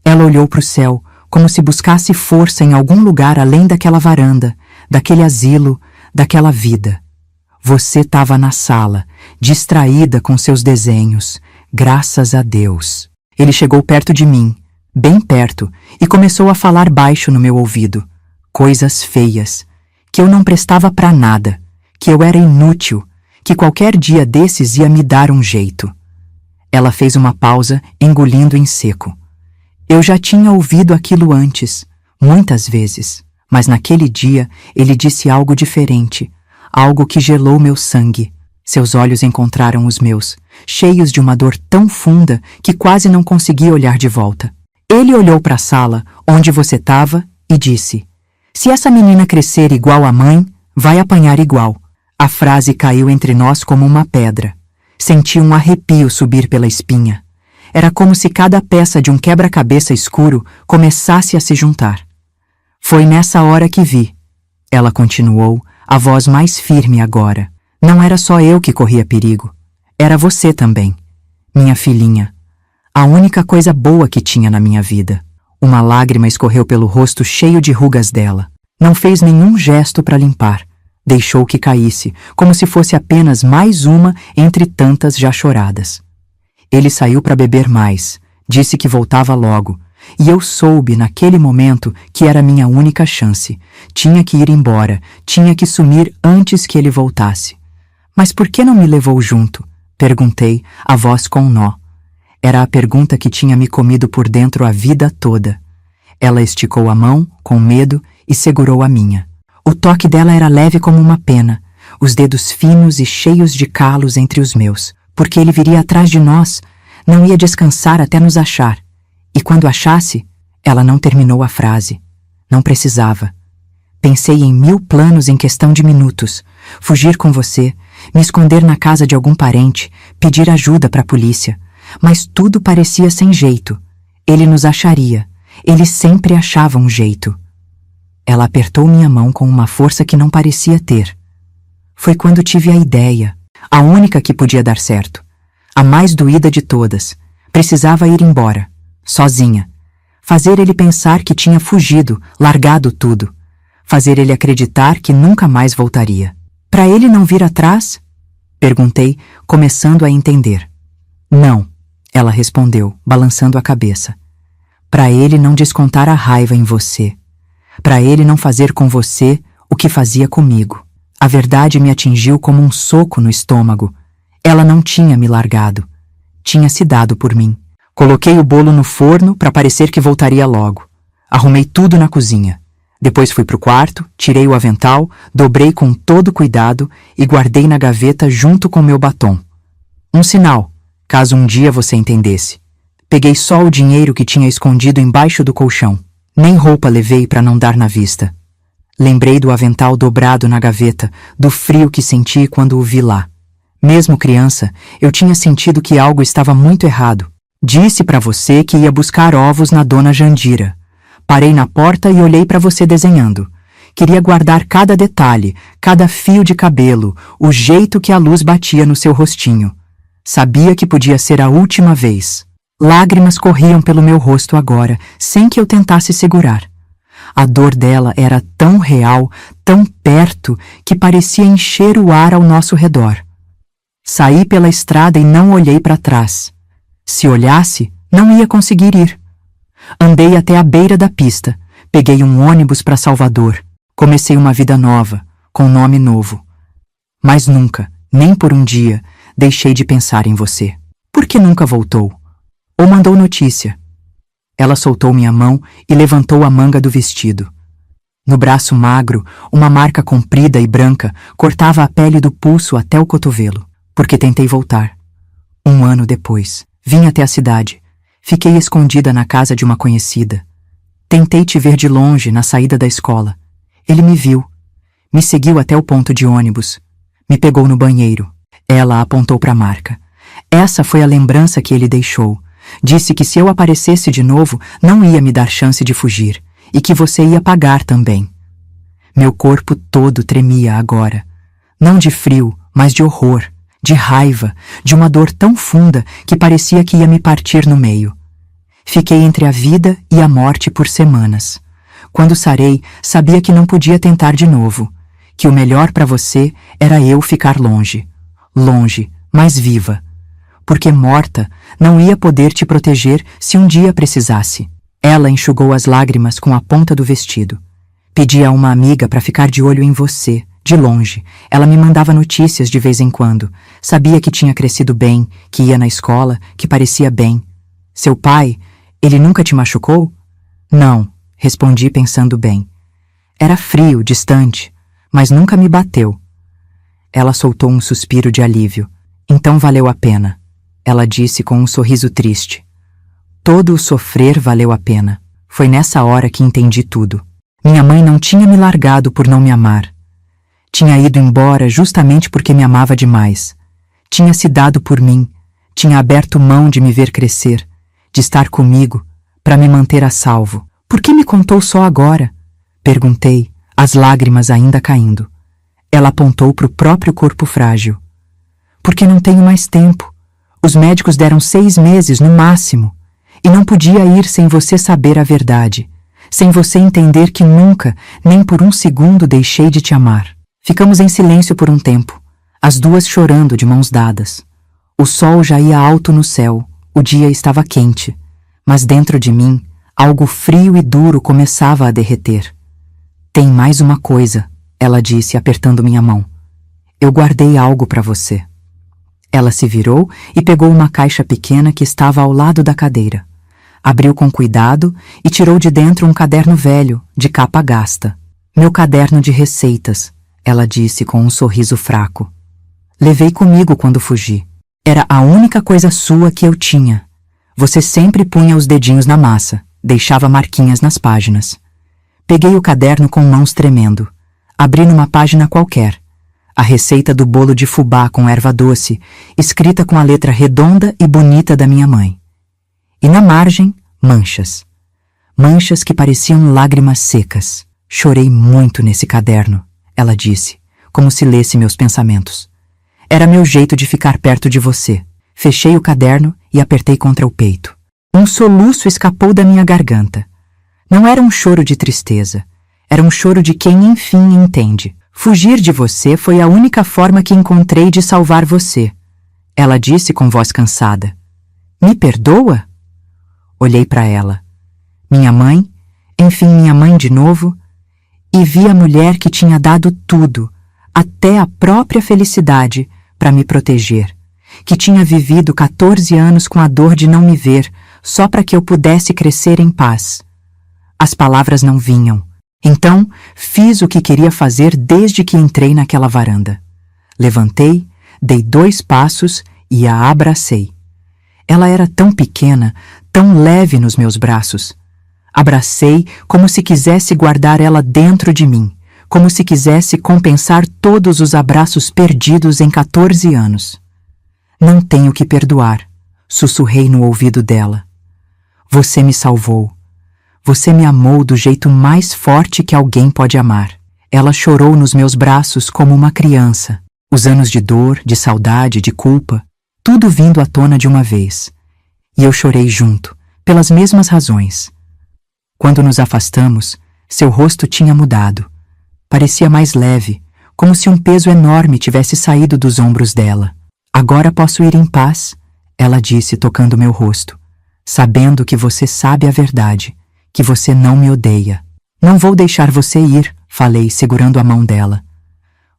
Ela olhou para o céu, como se buscasse força em algum lugar além daquela varanda, daquele asilo, daquela vida. Você estava na sala, distraída com seus desenhos. Graças a Deus. Ele chegou perto de mim, bem perto, e começou a falar baixo no meu ouvido. Coisas feias, que eu não prestava para nada, que eu era inútil, que qualquer dia desses ia me dar um jeito. Ela fez uma pausa, engolindo em seco. Eu já tinha ouvido aquilo antes, muitas vezes, mas naquele dia ele disse algo diferente, algo que gelou meu sangue. Seus olhos encontraram os meus, cheios de uma dor tão funda que quase não consegui olhar de volta. Ele olhou para a sala, onde você estava, e disse: "Se essa menina crescer igual a mãe, vai apanhar igual." A frase caiu entre nós como uma pedra. Senti um arrepio subir pela espinha. Era como se cada peça de um quebra-cabeça escuro começasse a se juntar. Foi nessa hora que vi. Ela continuou, a voz mais firme agora. Não era só eu que corria perigo. Era você também. Minha filhinha. A única coisa boa que tinha na minha vida. Uma lágrima escorreu pelo rosto cheio de rugas dela. Não fez nenhum gesto para limpar. Deixou que caísse, como se fosse apenas mais uma entre tantas já choradas. Ele saiu para beber mais. Disse que voltava logo. E eu soube naquele momento que era minha única chance. Tinha que ir embora, tinha que sumir antes que ele voltasse. Mas por que não me levou junto? Perguntei, a voz com um nó. Era a pergunta que tinha me comido por dentro a vida toda. Ela esticou a mão, com medo, e segurou a minha. O toque dela era leve como uma pena, os dedos finos e cheios de calos entre os meus, porque ele viria atrás de nós, não ia descansar até nos achar. E quando achasse, ela não terminou a frase. Não precisava. Pensei em 1000 planos em questão de minutos. Fugir com você, me esconder na casa de algum parente, pedir ajuda para a polícia. Mas tudo parecia sem jeito. Ele nos acharia. Ele sempre achava um jeito. Ela apertou minha mão com uma força que não parecia ter. Foi quando tive a ideia, a única que podia dar certo. A mais doída de todas. Precisava ir embora, sozinha. Fazer ele pensar que tinha fugido, largado tudo. Fazer ele acreditar que nunca mais voltaria. Para ele não vir atrás? Perguntei, começando a entender. Não, ela respondeu, balançando a cabeça. Para ele não descontar a raiva em você. Para ele não fazer com você o que fazia comigo. A verdade me atingiu como um soco no estômago. Ela não tinha me largado. Tinha se dado por mim. Coloquei o bolo no forno para parecer que voltaria logo. Arrumei tudo na cozinha. Depois fui pro quarto, tirei o avental, dobrei com todo cuidado e guardei na gaveta junto com meu batom. Um sinal, caso um dia você entendesse. Peguei só o dinheiro que tinha escondido embaixo do colchão. Nem roupa levei para não dar na vista. Lembrei do avental dobrado na gaveta, do frio que senti quando o vi lá. Mesmo criança, eu tinha sentido que algo estava muito errado. Disse para você que ia buscar ovos na Dona Jandira. Parei na porta e olhei para você desenhando. Queria guardar cada detalhe, cada fio de cabelo, o jeito que a luz batia no seu rostinho. Sabia que podia ser a última vez. Lágrimas corriam pelo meu rosto agora, sem que eu tentasse segurar. A dor dela era tão real, tão perto, que parecia encher o ar ao nosso redor. Saí pela estrada e não olhei para trás. Se olhasse, não ia conseguir ir. Andei até a beira da pista, peguei um ônibus para Salvador. Comecei uma vida nova, com nome novo. Mas nunca, nem por um dia, deixei de pensar em você. Por que nunca voltou? Ou mandou notícia? Ela soltou minha mão e levantou a manga do vestido. No braço magro, uma marca comprida e branca cortava a pele do pulso até o cotovelo. Porque tentei voltar. 1 ano depois, vim até a cidade. Fiquei escondida na casa de uma conhecida. Tentei te ver de longe na saída da escola. Ele me viu. Me seguiu até o ponto de ônibus. Me pegou no banheiro. Ela apontou para a marca. Essa foi a lembrança que ele deixou. Disse que se eu aparecesse de novo, não ia me dar chance de fugir. E que você ia pagar também. Meu corpo todo tremia agora. Não de frio, mas de horror, de raiva, de uma dor tão funda que parecia que ia me partir no meio. Fiquei entre a vida e a morte por semanas. Quando sarei, sabia que não podia tentar de novo, que o melhor para você era eu ficar longe. Longe, mas viva. Porque morta, não ia poder te proteger se um dia precisasse. Ela enxugou as lágrimas com a ponta do vestido. Pedi a uma amiga para ficar de olho em você, de longe. Ela me mandava notícias de vez em quando. Sabia que tinha crescido bem, que ia na escola, que parecia bem. Seu pai, ele nunca te machucou? Não, respondi pensando bem. Era frio, distante, mas nunca me bateu. Ela soltou um suspiro de alívio. Então valeu a pena, ela disse com um sorriso triste. Todo o sofrer valeu a pena. Foi nessa hora que entendi tudo. Minha mãe não tinha me largado por não me amar. Tinha ido embora justamente porque me amava demais. Tinha se dado por mim. Tinha aberto mão de me ver crescer, de estar comigo, para me manter a salvo. Por que me contou só agora? Perguntei, as lágrimas ainda caindo. Ela apontou para o próprio corpo frágil. Porque não tenho mais tempo. Os médicos deram 6 meses no máximo. E não podia ir sem você saber a verdade, sem você entender que nunca, nem por um segundo deixei de te amar. Ficamos em silêncio por um tempo, as duas chorando de mãos dadas. O sol já ia alto no céu, o dia estava quente, mas dentro de mim, algo frio e duro começava a derreter. Tem mais uma coisa, ela disse apertando minha mão. Eu guardei algo para você. Ela se virou e pegou uma caixa pequena que estava ao lado da cadeira. Abriu com cuidado e tirou de dentro um caderno velho, de capa gasta. Meu caderno de receitas, ela disse com um sorriso fraco. Levei comigo quando fugi. Era a única coisa sua que eu tinha. Você sempre punha os dedinhos na massa, deixava marquinhas nas páginas. Peguei o caderno com mãos tremendo. Abri numa página qualquer. A receita do bolo de fubá com erva doce, escrita com a letra redonda e bonita da minha mãe. E na margem, manchas. Manchas que pareciam lágrimas secas. Chorei muito nesse caderno, ela disse, como se lesse meus pensamentos. Era meu jeito de ficar perto de você. Fechei o caderno e apertei contra o peito. Um soluço escapou da minha garganta. Não era um choro de tristeza. Era um choro de quem enfim entende. Fugir de você foi a única forma que encontrei de salvar você. Ela disse com voz cansada. Me perdoa? Olhei para ela. Minha mãe, enfim minha mãe de novo, e vi a mulher que tinha dado tudo, até a própria felicidade, para me proteger, que tinha vivido 14 anos com a dor de não me ver, só para que eu pudesse crescer em paz. As palavras não vinham. Então, fiz o que queria fazer desde que entrei naquela varanda. Levantei, dei 2 passos e a abracei. Ela era tão pequena, tão leve nos meus braços. Abracei como se quisesse guardar ela dentro de mim, como se quisesse compensar todos os abraços perdidos em 14 anos. Não tenho que perdoar, sussurrei no ouvido dela. Você me salvou. Você me amou do jeito mais forte que alguém pode amar. Ela chorou nos meus braços como uma criança. Os anos de dor, de saudade, de culpa, tudo vindo à tona de uma vez. E eu chorei junto, pelas mesmas razões. Quando nos afastamos, seu rosto tinha mudado. Parecia mais leve, como se um peso enorme tivesse saído dos ombros dela. Agora posso ir em paz, ela disse tocando meu rosto, sabendo que você sabe a verdade, que você não me odeia. Não vou deixar você ir, falei, segurando a mão dela.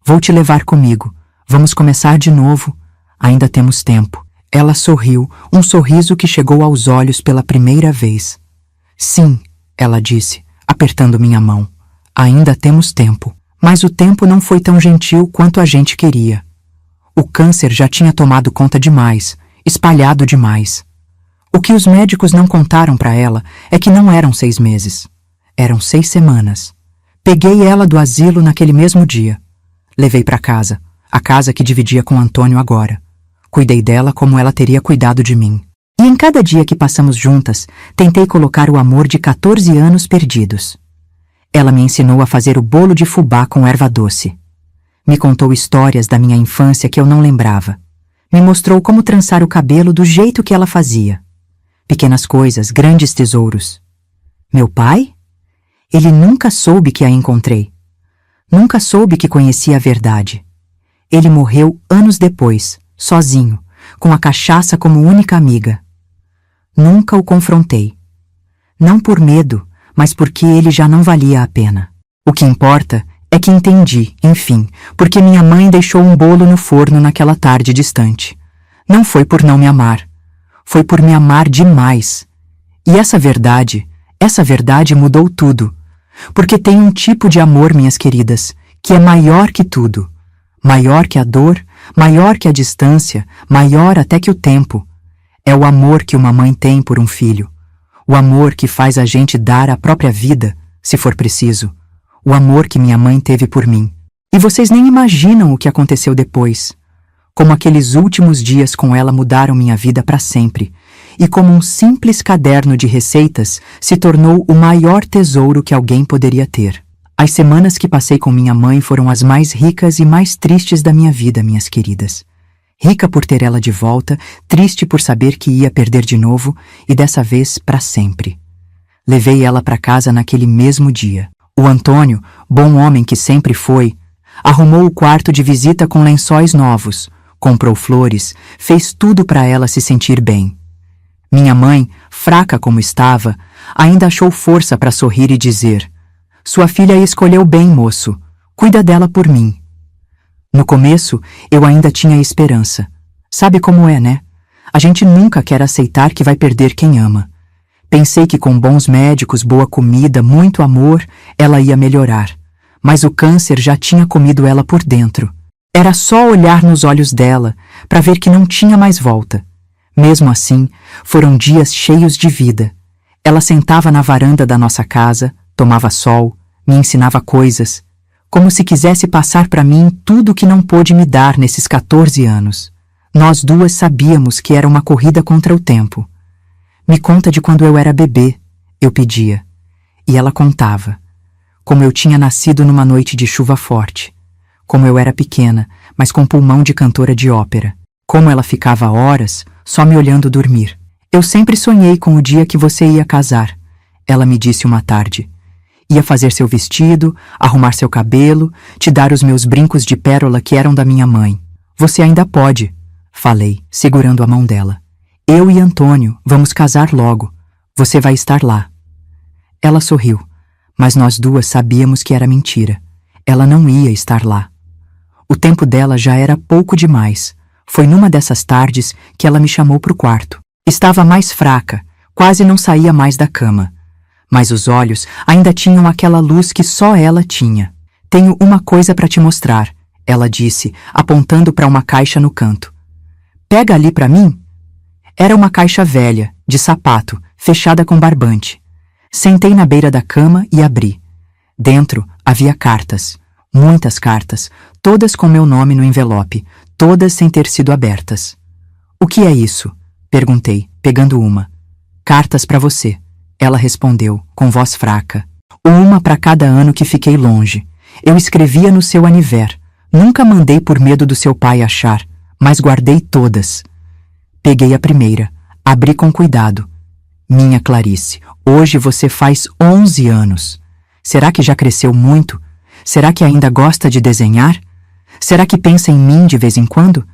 Vou te levar comigo. Vamos começar de novo. Ainda temos tempo. Ela sorriu, um sorriso que chegou aos olhos pela primeira vez. Sim, ela disse, apertando minha mão. Ainda temos tempo. Mas o tempo não foi tão gentil quanto a gente queria. O câncer já tinha tomado conta demais, espalhado demais. O que os médicos não contaram para ela é que não eram 6 meses. Eram 6 semanas. Peguei ela do asilo naquele mesmo dia. Levei para casa, a casa que dividia com Antônio agora. Cuidei dela como ela teria cuidado de mim. E em cada dia que passamos juntas, tentei colocar o amor de 14 anos perdidos. Ela me ensinou a fazer o bolo de fubá com erva doce. Me contou histórias da minha infância que eu não lembrava. Me mostrou como trançar o cabelo do jeito que ela fazia. Pequenas coisas, grandes tesouros. Meu pai? Ele nunca soube que a encontrei. Nunca soube que conhecia a verdade. Ele morreu anos depois, sozinho, com a cachaça como única amiga. Nunca o confrontei. Não por medo, mas porque ele já não valia a pena. O que importa é que entendi, enfim, porque minha mãe deixou um bolo no forno naquela tarde distante. Não foi por não me amar. Foi por me amar demais. E essa verdade mudou tudo. Porque tem um tipo de amor, minhas queridas, que é maior que tudo. Maior que a dor, maior que a distância, maior até que o tempo. É o amor que uma mãe tem por um filho. O amor que faz a gente dar a própria vida, se for preciso. O amor que minha mãe teve por mim. E vocês nem imaginam o que aconteceu depois. Como aqueles últimos dias com ela mudaram minha vida para sempre. E como um simples caderno de receitas se tornou o maior tesouro que alguém poderia ter. As semanas que passei com minha mãe foram as mais ricas e mais tristes da minha vida, minhas queridas. Rica por ter ela de volta, triste por saber que ia perder de novo e dessa vez para sempre. Levei ela para casa naquele mesmo dia. O Antônio, bom homem que sempre foi, arrumou o quarto de visita com lençóis novos, comprou flores, fez tudo para ela se sentir bem. Minha mãe, fraca como estava, ainda achou força para sorrir e dizer: "Sua filha escolheu bem, moço. Cuida dela por mim." No começo, eu ainda tinha esperança. Sabe como é, né? A gente nunca quer aceitar que vai perder quem ama. Pensei que com bons médicos, boa comida, muito amor, ela ia melhorar. Mas o câncer já tinha comido ela por dentro. Era só olhar nos olhos dela para ver que não tinha mais volta. Mesmo assim, foram dias cheios de vida. Ela sentava na varanda da nossa casa, tomava sol, me ensinava coisas, como se quisesse passar para mim tudo o que não pôde me dar nesses 14 anos. Nós duas sabíamos que era uma corrida contra o tempo. "Me conta de quando eu era bebê", eu pedia. E ela contava. Como eu tinha nascido numa noite de chuva forte. Como eu era pequena, mas com pulmão de cantora de ópera. Como ela ficava horas só me olhando dormir. "Eu sempre sonhei com o dia que você ia casar", ela me disse uma tarde. "Ia fazer seu vestido, arrumar seu cabelo, te dar os meus brincos de pérola que eram da minha mãe. Você ainda pode", falei, segurando a mão dela. "Eu e Antônio vamos casar logo. Você vai estar lá." Ela sorriu, mas nós duas sabíamos que era mentira. Ela não ia estar lá. O tempo dela já era pouco demais. Foi numa dessas tardes que ela me chamou para o quarto. Estava mais fraca, quase não saía mais da cama. Mas os olhos ainda tinham aquela luz que só ela tinha. "Tenho uma coisa para te mostrar", ela disse, apontando para uma caixa no canto. "Pega ali para mim." Era uma caixa velha, de sapato, fechada com barbante. Sentei na beira da cama e abri. Dentro havia cartas, muitas cartas, todas com meu nome no envelope, todas sem ter sido abertas. "O que é isso?" perguntei, pegando uma. "Cartas para você", ela respondeu, com voz fraca. "Uma para cada ano que fiquei longe. Eu escrevia no seu aniversário. Nunca mandei por medo do seu pai achar, mas guardei todas." Peguei a primeira, abri com cuidado. "Minha Clarice, hoje você faz 11 anos. Será que já cresceu muito? Será que ainda gosta de desenhar? Será que pensa em mim de vez em quando?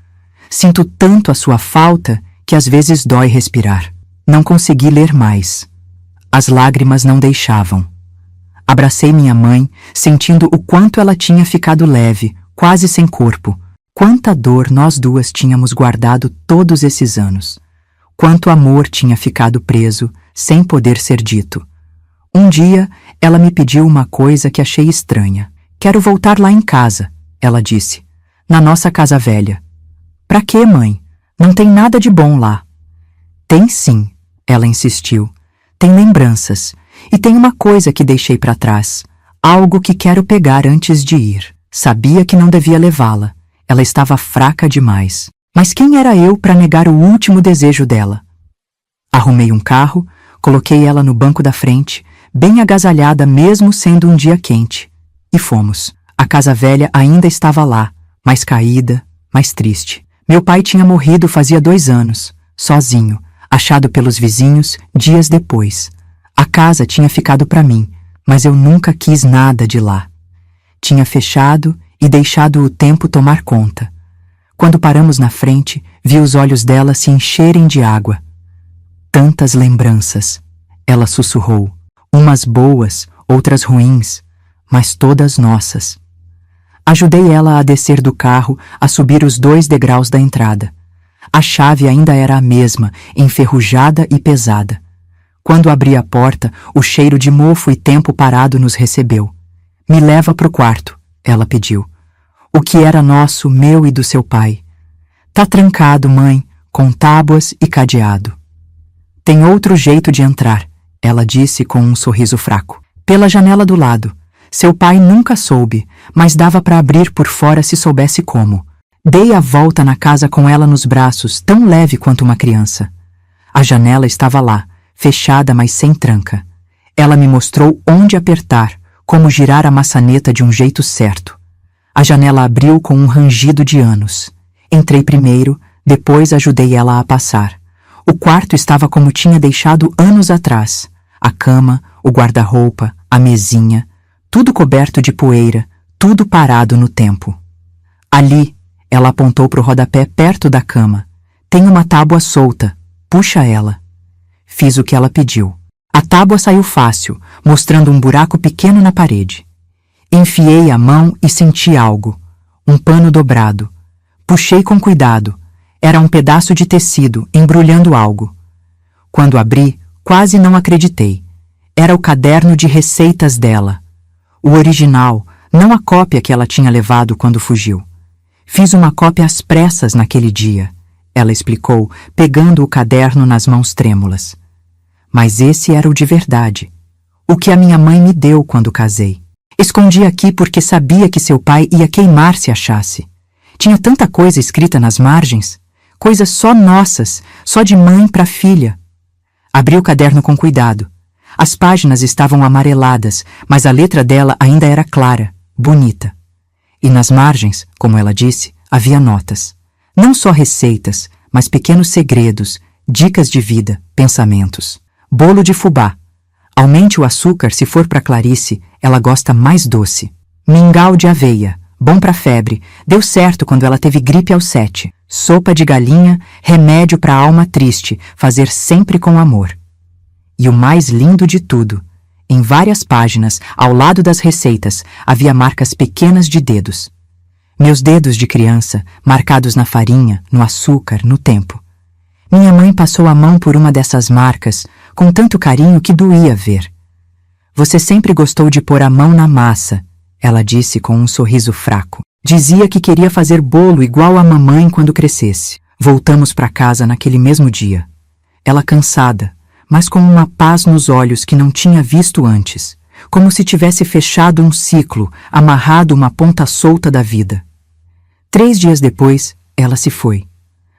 Sinto tanto a sua falta que às vezes dói respirar." Não consegui ler mais. As lágrimas não deixavam. Abracei minha mãe, sentindo o quanto ela tinha ficado leve, quase sem corpo. Quanta dor nós duas tínhamos guardado todos esses anos. Quanto amor tinha ficado preso, sem poder ser dito. Um dia, ela me pediu uma coisa que achei estranha. Quero voltar lá em casa, ela disse. Na nossa casa velha. Pra quê, mãe? Não tem nada de bom lá. Tem sim, ela insistiu. Tem lembranças. E tem uma coisa que deixei pra trás. Algo que quero pegar antes de ir. Sabia que não devia levá-la. Ela estava fraca demais. Mas quem era eu para negar o último desejo dela? Arrumei um carro, coloquei ela no banco da frente, bem agasalhada mesmo sendo um dia quente. E fomos. A casa velha ainda estava lá, mais caída, mais triste. Meu pai tinha morrido fazia 2 anos, sozinho, achado pelos vizinhos dias depois. A casa tinha ficado para mim, mas eu nunca quis nada de lá. Tinha fechado e deixado o tempo tomar conta. Quando paramos na frente, vi os olhos dela se encherem de água. Tantas lembranças, ela sussurrou. Umas boas, outras ruins, mas todas nossas. Ajudei ela a descer do carro, a subir os 2 degraus da entrada. A chave ainda era a mesma, enferrujada e pesada. Quando abri a porta, o cheiro de mofo e tempo parado nos recebeu. Me leva pro quarto, ela pediu. O que era nosso, meu e do seu pai. Tá trancado, mãe, com tábuas e cadeado. Tem outro jeito de entrar, ela disse com um sorriso fraco. Pela janela do lado. Seu pai nunca soube, mas dava para abrir por fora se soubesse como. Dei a volta na casa com ela nos braços, tão leve quanto uma criança. A janela estava lá, fechada, mas sem tranca. Ela me mostrou onde apertar, como girar a maçaneta de um jeito certo. A janela abriu com um rangido de anos. Entrei primeiro, depois ajudei ela a passar. O quarto estava como tinha deixado anos atrás. A cama, o guarda-roupa, a mesinha, tudo coberto de poeira, tudo parado no tempo. Ali, ela apontou para o rodapé perto da cama. Tem uma tábua solta. Puxa ela. Fiz o que ela pediu. A tábua saiu fácil, mostrando um buraco pequeno na parede. Enfiei a mão e senti algo. Um pano dobrado. Puxei com cuidado. Era um pedaço de tecido, embrulhando algo. Quando abri, quase não acreditei. Era o caderno de receitas dela. O original, não a cópia que ela tinha levado quando fugiu. Fiz uma cópia às pressas naquele dia, ela explicou, pegando o caderno nas mãos trêmulas. Mas esse era o de verdade. O que a minha mãe me deu quando casei. Escondi aqui porque sabia que seu pai ia queimar se achasse. Tinha tanta coisa escrita nas margens, coisas só nossas, só de mãe para filha. Abri o caderno com cuidado. As páginas estavam amareladas, mas a letra dela ainda era clara, bonita. E nas margens, como ela disse, havia notas. Não só receitas, mas pequenos segredos, dicas de vida, pensamentos. Bolo de fubá. Aumente o açúcar se for para Clarice, ela gosta mais doce. Mingau de aveia, bom para febre, deu certo quando ela teve gripe aos 7. Sopa de galinha, remédio para alma triste, fazer sempre com amor. E o mais lindo de tudo, em várias páginas, ao lado das receitas, havia marcas pequenas de dedos. Meus dedos de criança, marcados na farinha, no açúcar, no tempo. Minha mãe passou a mão por uma dessas marcas, com tanto carinho que doía ver. Você sempre gostou de pôr a mão na massa, ela disse com um sorriso fraco. Dizia que queria fazer bolo igual a mamãe quando crescesse. Voltamos para casa naquele mesmo dia. Ela cansada, mas com uma paz nos olhos que não tinha visto antes, como se tivesse fechado um ciclo, amarrado uma ponta solta da vida. 3 dias depois, ela se foi.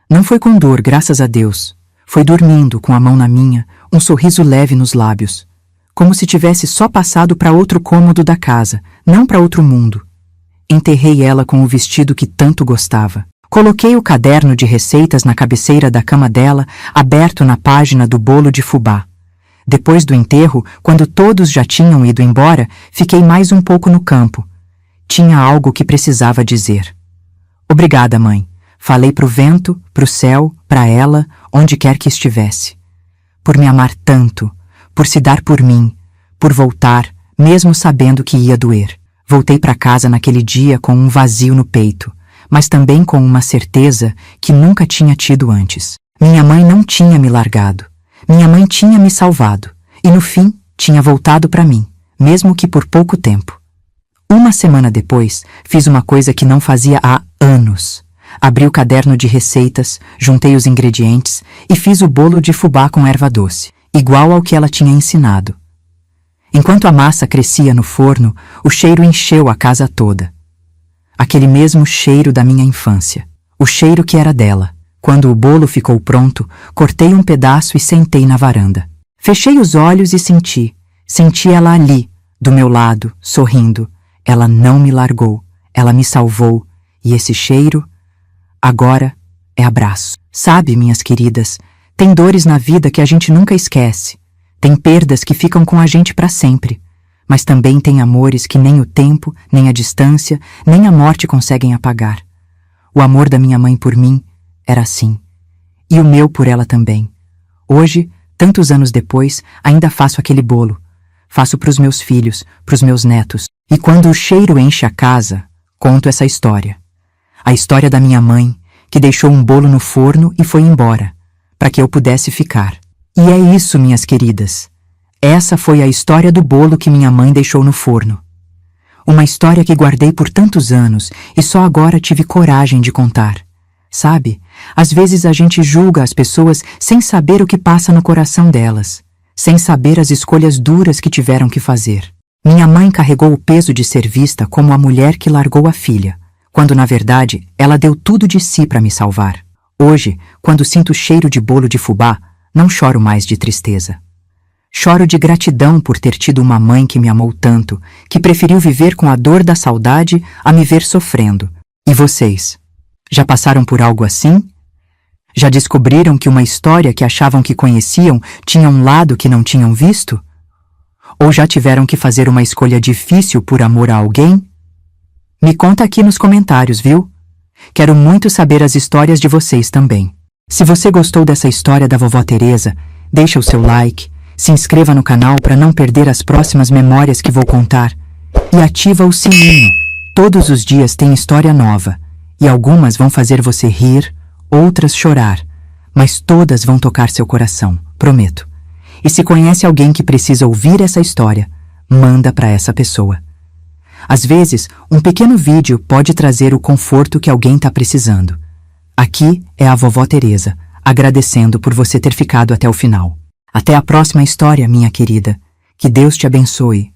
Não foi com dor, graças a Deus. Foi dormindo, com a mão na minha, um sorriso leve nos lábios, como se tivesse só passado para outro cômodo da casa, não para outro mundo. Enterrei ela com o vestido que tanto gostava. Coloquei o caderno de receitas na cabeceira da cama dela, aberto na página do bolo de fubá. Depois do enterro, quando todos já tinham ido embora, fiquei mais um pouco no campo. Tinha algo que precisava dizer. Obrigada, mãe. Falei pro vento, pro céu, pra ela, onde quer que estivesse. Por me amar tanto, por se dar por mim, por voltar, mesmo sabendo que ia doer. Voltei para casa naquele dia com um vazio no peito, mas também com uma certeza que nunca tinha tido antes. Minha mãe não tinha me largado. Minha mãe tinha me salvado. E no fim, tinha voltado para mim, mesmo que por pouco tempo. Uma semana depois, fiz uma coisa que não fazia há anos. Abri o caderno de receitas, juntei os ingredientes e fiz o bolo de fubá com erva doce, igual ao que ela tinha ensinado. Enquanto a massa crescia no forno, o cheiro encheu a casa toda. Aquele mesmo cheiro da minha infância, o cheiro que era dela. Quando o bolo ficou pronto, cortei um pedaço e sentei na varanda. Fechei os olhos e senti ela ali, do meu lado, sorrindo. Ela não me largou, ela me salvou, e esse cheiro, agora, é abraço. Sabe, minhas queridas, tem dores na vida que a gente nunca esquece, tem perdas que ficam com a gente para sempre, mas também tem amores que nem o tempo, nem a distância, nem a morte conseguem apagar. O amor da minha mãe por mim era assim, e o meu por ela também. Hoje, tantos anos depois, ainda faço aquele bolo. Faço para os meus filhos, para os meus netos. E quando o cheiro enche a casa, conto essa história. A história da minha mãe, que deixou um bolo no forno e foi embora, para que eu pudesse ficar. E é isso, minhas queridas. Essa foi a história do bolo que minha mãe deixou no forno. Uma história que guardei por tantos anos e só agora tive coragem de contar. Sabe, às vezes a gente julga as pessoas sem saber o que passa no coração delas, sem saber as escolhas duras que tiveram que fazer. Minha mãe carregou o peso de ser vista como a mulher que largou a filha, quando na verdade ela deu tudo de si para me salvar. Hoje, quando sinto o cheiro de bolo de fubá, não choro mais de tristeza. Choro de gratidão por ter tido uma mãe que me amou tanto, que preferiu viver com a dor da saudade a me ver sofrendo. E vocês? Já passaram por algo assim? Já descobriram que uma história que achavam que conheciam tinha um lado que não tinham visto? Ou já tiveram que fazer uma escolha difícil por amor a alguém? Me conta aqui nos comentários, viu? Quero muito saber as histórias de vocês também. Se você gostou dessa história da vovó Teresa, deixa o seu like, se inscreva no canal para não perder as próximas memórias que vou contar e ativa o sininho. Todos os dias tem história nova e algumas vão fazer você rir, outras chorar, mas todas vão tocar seu coração, prometo. E se conhece alguém que precisa ouvir essa história, manda para essa pessoa. Às vezes, um pequeno vídeo pode trazer o conforto que alguém está precisando. Aqui é a vovó Teresa, agradecendo por você ter ficado até o final. Até a próxima história, minha querida. Que Deus te abençoe.